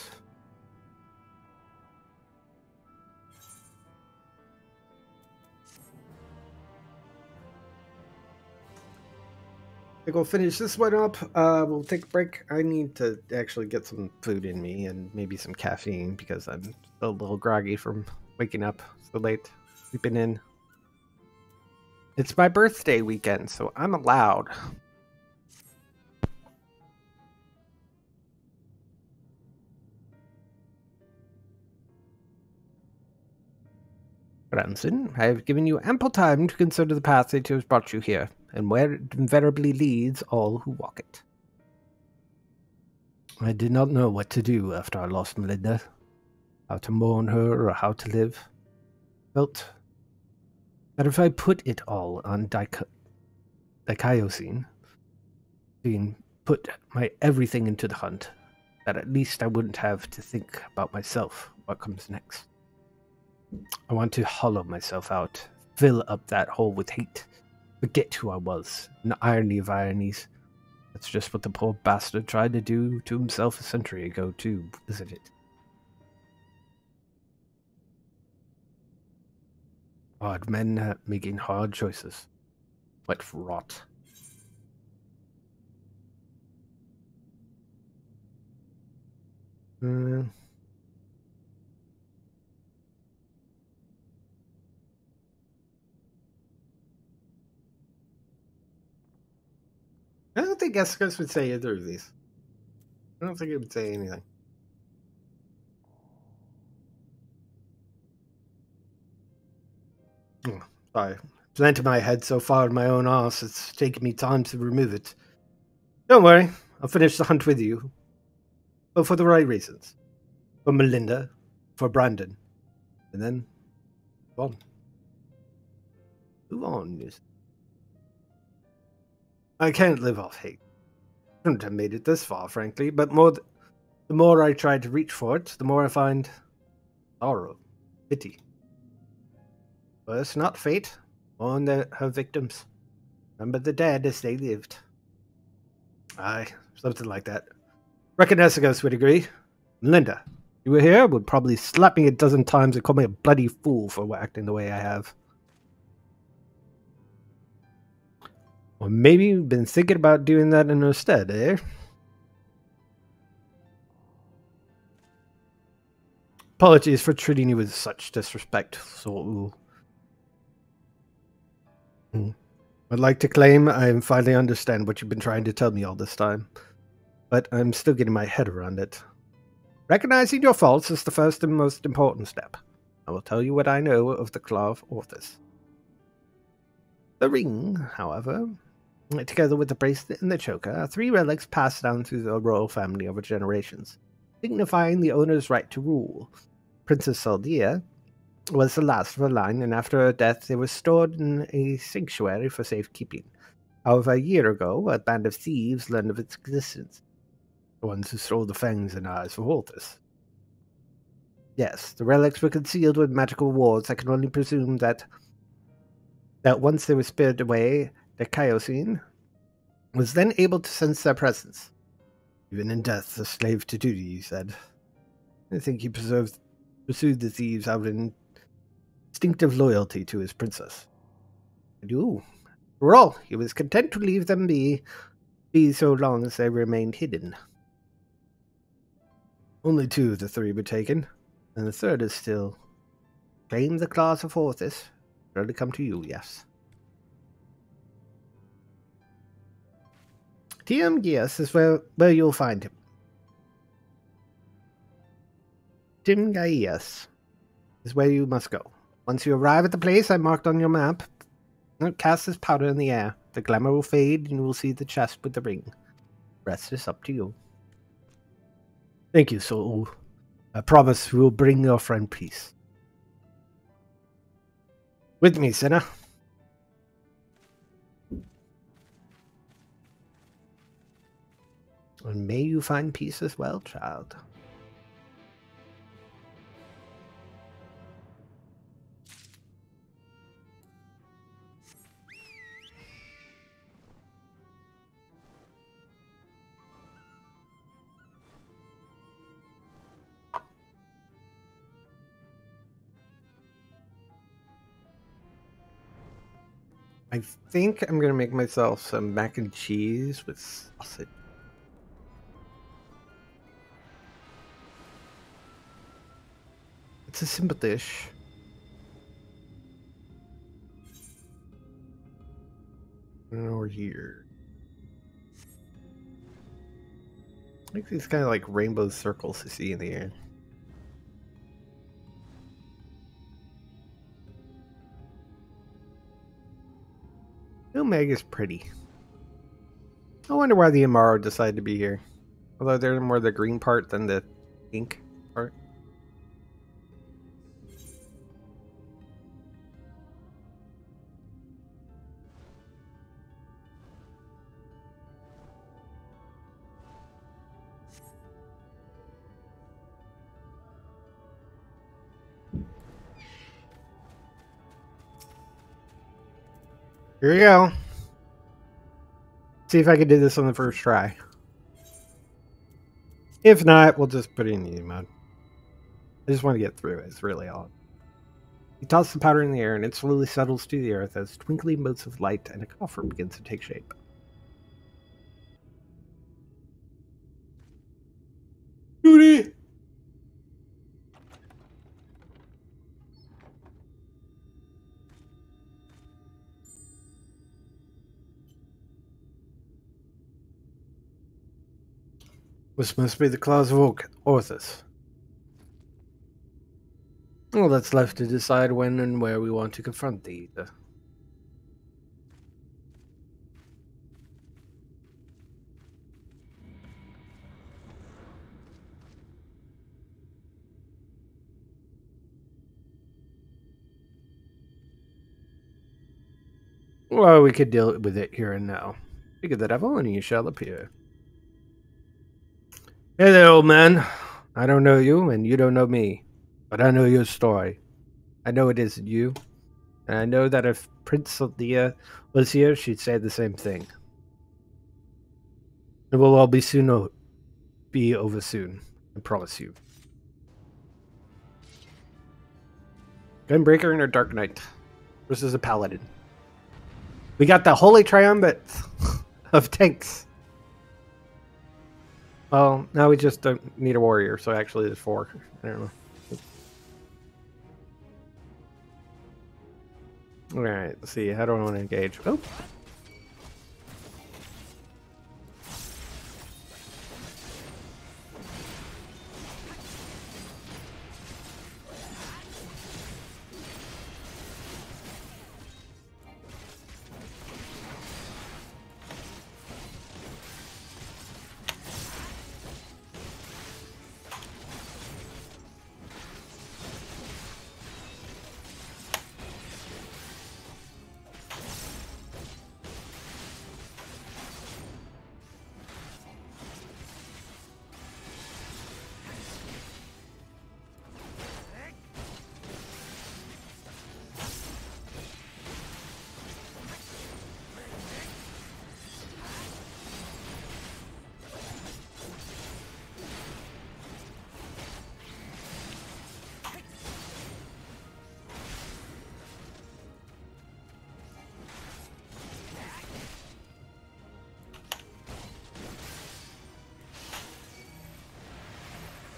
I think we'll finish this one up. We'll take a break. I need to actually get some food in me and maybe some caffeine because I'm still a little groggy from waking up so late, sleeping in. It's my birthday weekend, so I'm allowed. Branson, I have given you ample time to consider the path that has brought you here, and where it invariably leads all who walk it. I did not know what to do after I lost Melinda, how to mourn her or how to live. Felt that if I put it all on dikaiosine, being put my everything into the hunt, that at least I wouldn't have to think about myself, what comes next. I want to hollow myself out, fill up that hole with hate, forget who I was, an irony of ironies. That's just what the poor bastard tried to do to himself a century ago, too, isn't it? Hard men making hard choices. What rot. I don't think Escus would say either of these. I don't think it would say anything. Oh, sorry. Planted my head so far in my own arse, it's taken me time to remove it. Don't worry, I'll finish the hunt with you. But for the right reasons. For Melinda, for Brandon. And then, move on. Move on. I can't live off hate. I couldn't have made it this far, frankly, but the more I try to reach for it, the more I find sorrow, pity. But it's not fate, on her victims. Remember the dead as they lived. Aye, something like that. Reckon Esagos would agree. Linda, you were here, would probably slap me a dozen times and call me a bloody fool for acting the way I have. Or maybe you've been thinking about doing that in her stead, eh? Apologies for treating you with such disrespect, so... I'd like to claim I finally understand what you've been trying to tell me all this time, but I'm still getting my head around it. Recognizing your faults is the first and most important step. I will tell you what I know of the Claw of Orthus. The ring, however, together with the bracelet and the choker, are 3 relics passed down through the royal family over generations, signifying the owner's right to rule. Princess Saldia was the last of her line, and after her death they were stored in a sanctuary for safekeeping. However, a year ago, a band of thieves learned of its existence. The ones who stole the fangs and eyes of Orthus. Yes, the relics were concealed with magical wards. I can only presume that once they were spirited away, the Kaiosine was then able to sense their presence. Even in death, a slave to duty, he said. I think he pursued the thieves out of instinctive loyalty to his princess. I do. For all, he was content to leave them be so long as they remained hidden. Only 2 of the 3 were taken, and the 3rd is still... Claim the claws of Orthus. Surely come to you, yes. TM Gias is where you'll find him. Tim Gaias is where you must go. Once you arrive at the place I marked on your map, cast this powder in the air. The glamour will fade, and you will see the chest with the ring. The rest is up to you. Thank you, Soul. I promise we will bring your friend peace. With me, Senna. And may you find peace as well, child. I think I'm going to make myself some mac and cheese with sausage. It's a simple dish. And over here. I like these kind of like rainbow circles you see in the air. Meg is pretty. I wonder why the Amaro decided to be here. Although they're more the green part than the pink part. Here we go. See if I can do this on the first try. If not, we'll just put it in easy mode. I just want to get through it. It's really odd. You toss the powder in the air and it slowly settles to the earth as twinkling motes of light and a coffer begins to take shape. Duty! This must be the claws of Orthus. Well, that's left to decide when and where we want to confront the Ether. Well, we could deal with it here and now. Speak of the devil, and he shall appear. Hey there, old man. I don't know you, and you don't know me. But I know your story. I know it isn't you. And I know that if Prince Leah was here, she'd say the same thing. It will all be over soon. I promise you. Gunbreaker and a Dark Knight versus a Paladin. We got the Holy Triumvirate of tanks. Well, now we just don't need a warrior, so actually there's 4. I don't know. Alright, let's see. How do I want to engage? Oh.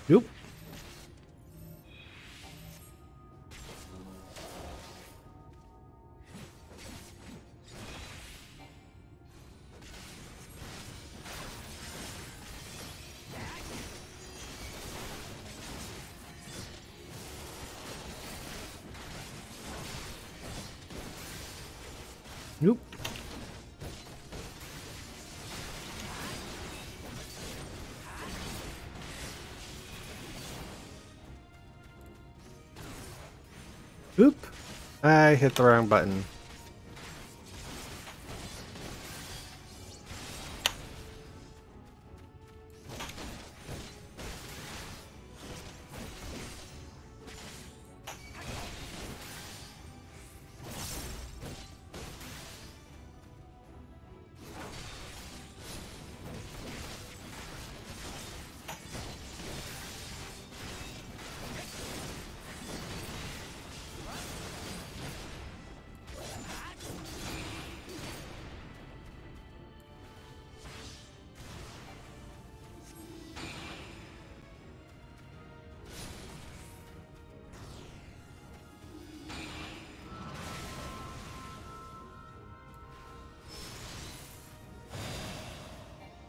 Nope. Nope. Oop. I hit the wrong button.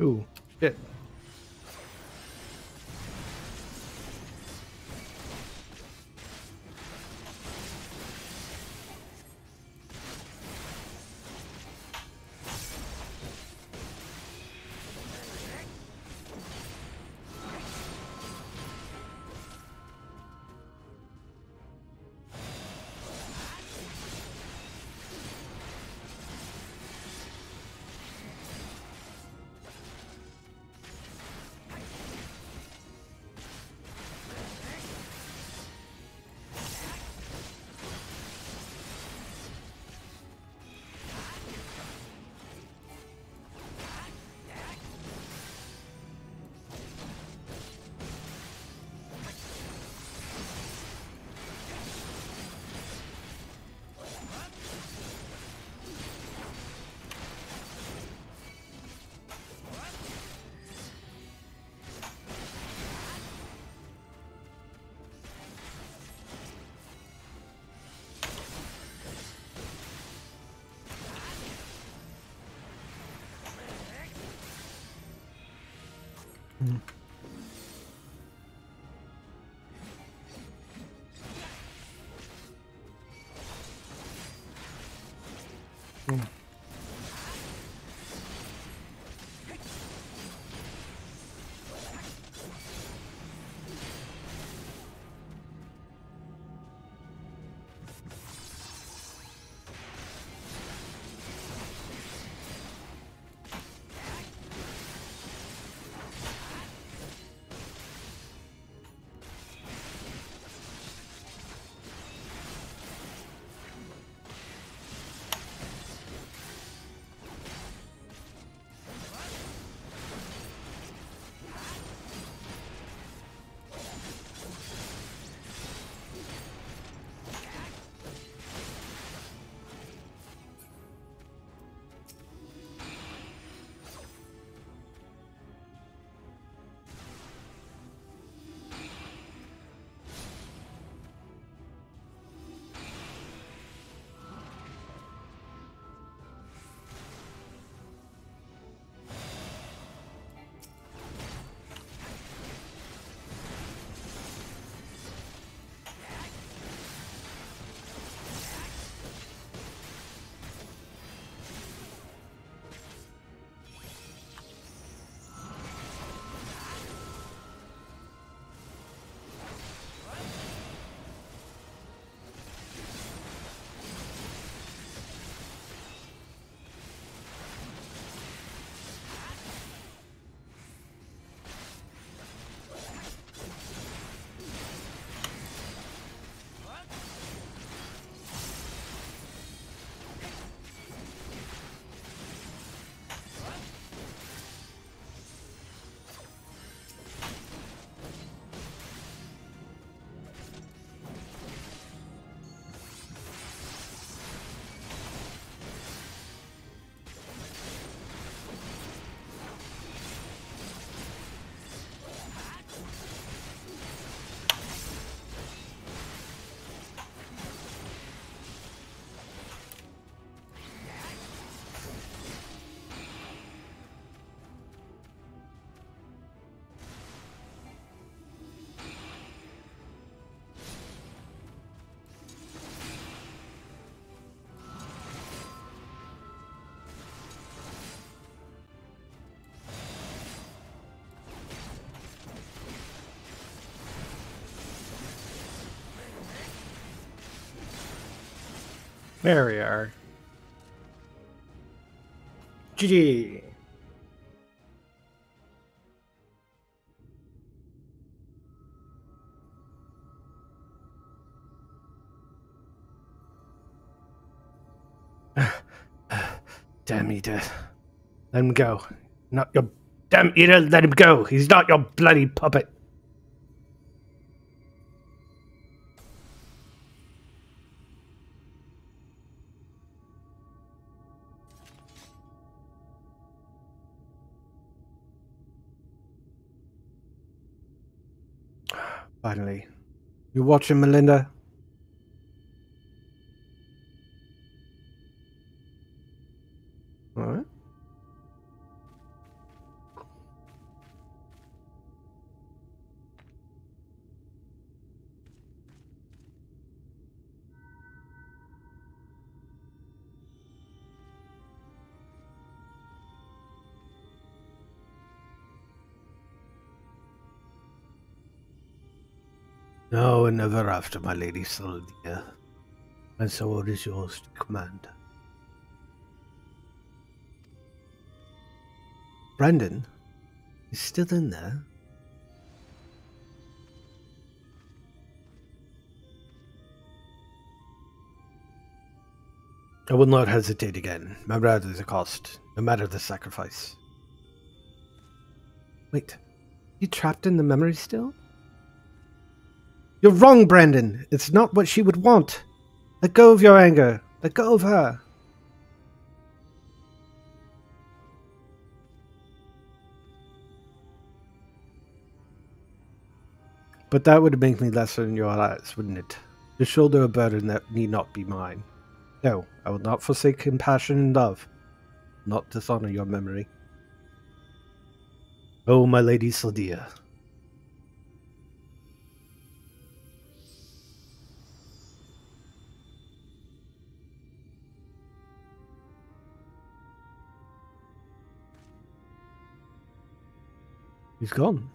Ooh, shit. There we are. GG. Damn eater. Let him go. Not your damn eater, let him go. He's not your bloody puppet. Finally. You watching, Melinda? Alright. No, and never after, my lady Sylvia. My sword is yours to command. Brandon? He's still in there? I will not hesitate again, no matter the cost, no matter the sacrifice. Wait, you trapped in the memory still? You're wrong, Brandon. It's not what she would want. Let go of your anger. Let go of her. But that would make me lesser in your eyes, wouldn't it? To shoulder a burden that need not be mine. No, I will not forsake compassion and love. Not dishonor your memory. Oh, my lady Sylvia. He's gone.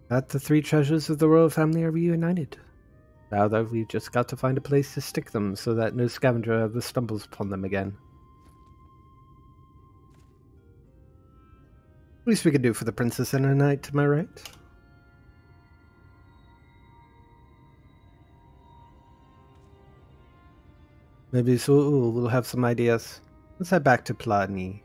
That the three treasures of the royal family are reunited. Now that we've just got to find a place to stick them so that no scavenger ever stumbles upon them again. Least we could do for the princess in a night, am I right? Maybe so we'll have some ideas. Let's head back to Plani.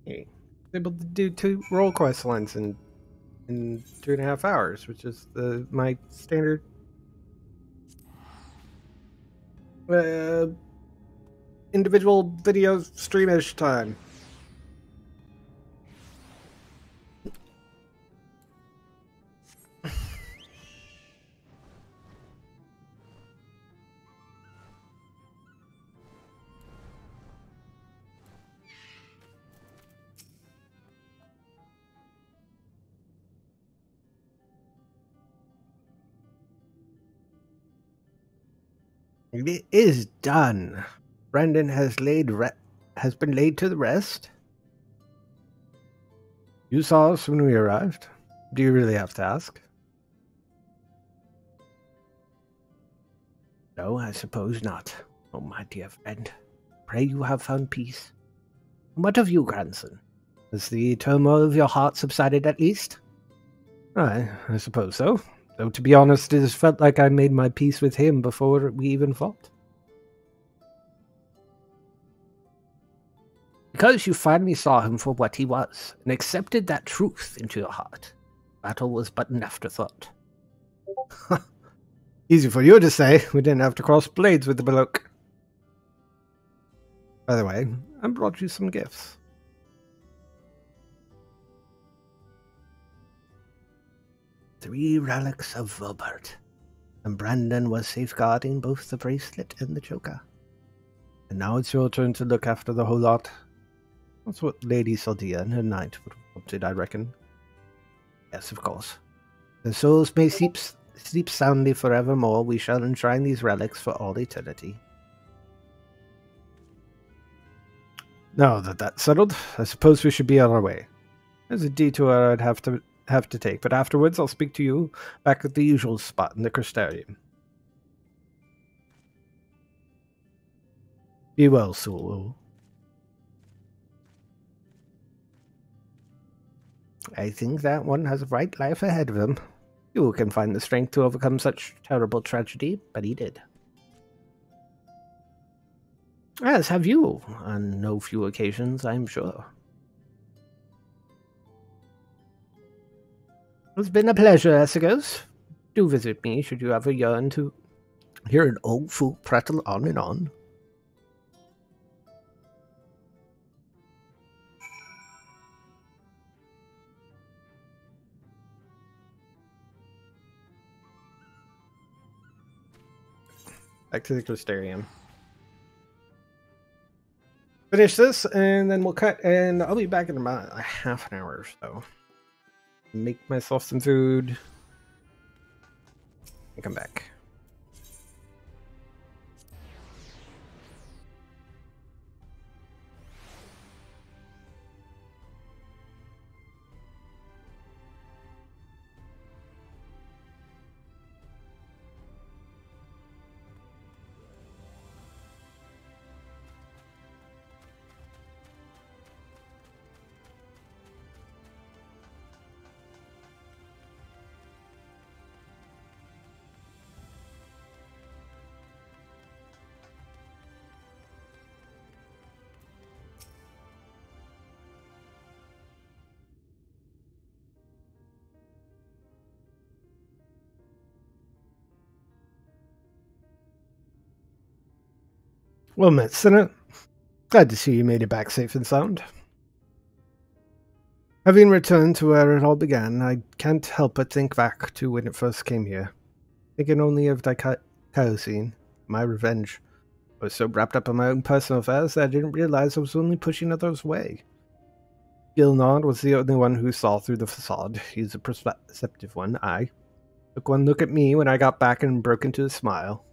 Hey, able to do 2 roll quest lines in 2.5 hours, which is my standard individual video streamish time. It is done. Brandon has been laid to the rest. You saw us when we arrived. Do you really have to ask? No, I suppose not. Oh, my dear friend. Pray you have found peace. And what of you, grandson? Has the turmoil of your heart subsided at least? I suppose so. Though, to be honest, it has felt like I made my peace with him before we even fought. Because you finally saw him for what he was, and accepted that truth into your heart. Battle was but an afterthought. Easy for you to say. We didn't have to cross blades with the bloke. By the way, I brought you some gifts. Three relics of Wilbert, and Brandon was safeguarding both the bracelet and the choker. And now it's your turn to look after the whole lot. That's what Lady Saldia and her knight would have wanted, I reckon. Yes, of course. Their souls may sleep soundly forevermore. We shall enshrine these relics for all eternity. Now that that's settled, I suppose we should be on our way. There's a detour I'd have to take, but afterwards I'll speak to you back at the usual spot in the Crystarium. Be well, Sulu. I think that one has a bright life ahead of him. You can find the strength to overcome such terrible tragedy, but he did. As have you, on no few occasions, I'm sure. It's been a pleasure, Essigos. Do visit me should you ever yearn to hear an old fool prattle on and on. Back to the Crystarium. Finish this, and then we'll cut, and I'll be back in about a half an hour or so. Make myself some food, and come back. Well met, Senate. Glad to see you made it back safe and sound. Having returned to where it all began, I can't help but think back to when it first came here. Thinking only of Caosine, my revenge. I was so wrapped up in my own personal affairs that I didn't realize I was only pushing others away. Gilnard was the only one who saw through the facade. He's a perceptive one. I took one look at me when I got back and broke into a smile.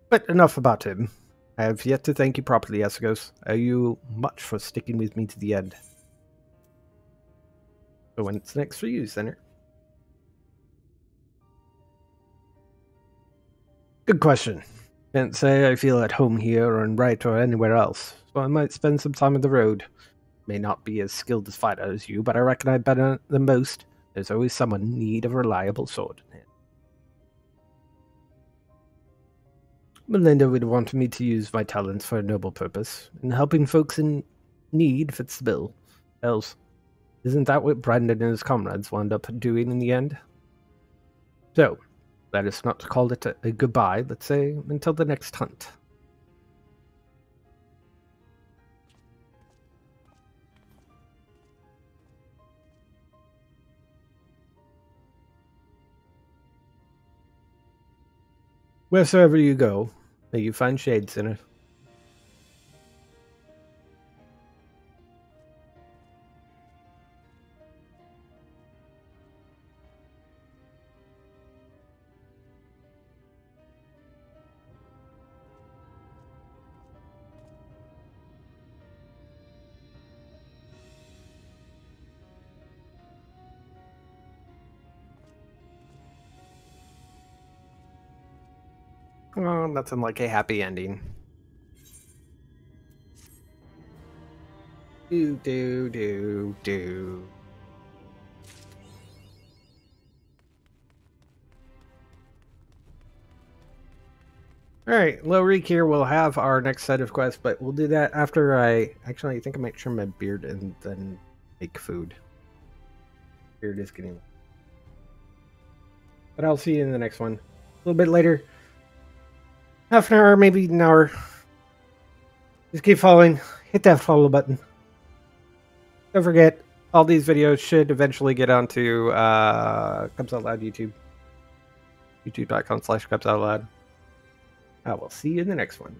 But enough about him. I have yet to thank you properly, Esagos. I owe you much for sticking with me to the end. So when's next for you, Senator? Good question. Can't say I feel at home here or in Wright or anywhere else, so I might spend some time on the road. May not be as skilled a fighter as you, but I reckon I'm better than most. There's always someone in need of a reliable sword in hand. Melinda would want me to use my talents for a noble purpose, and helping folks in need fits the bill. Else, isn't that what Brandon and his comrades wound up doing in the end? So, let us not call it a goodbye, let's say, until the next hunt. Wheresoever you go, may you find shades in it. Oh, nothing like a happy ending. Do. Alright, Lorik here will have our next set of quests, but we'll do that after I think I might trim my beard and then make food. Beard is getting... But I'll see you in the next one. A little bit later. Half an hour, maybe an hour. Just keep following. Hit that follow button. Don't forget, all these videos should eventually get onto Cubs Out Loud YouTube. YouTube.com/Cubs Out Loud. I will see you in the next one.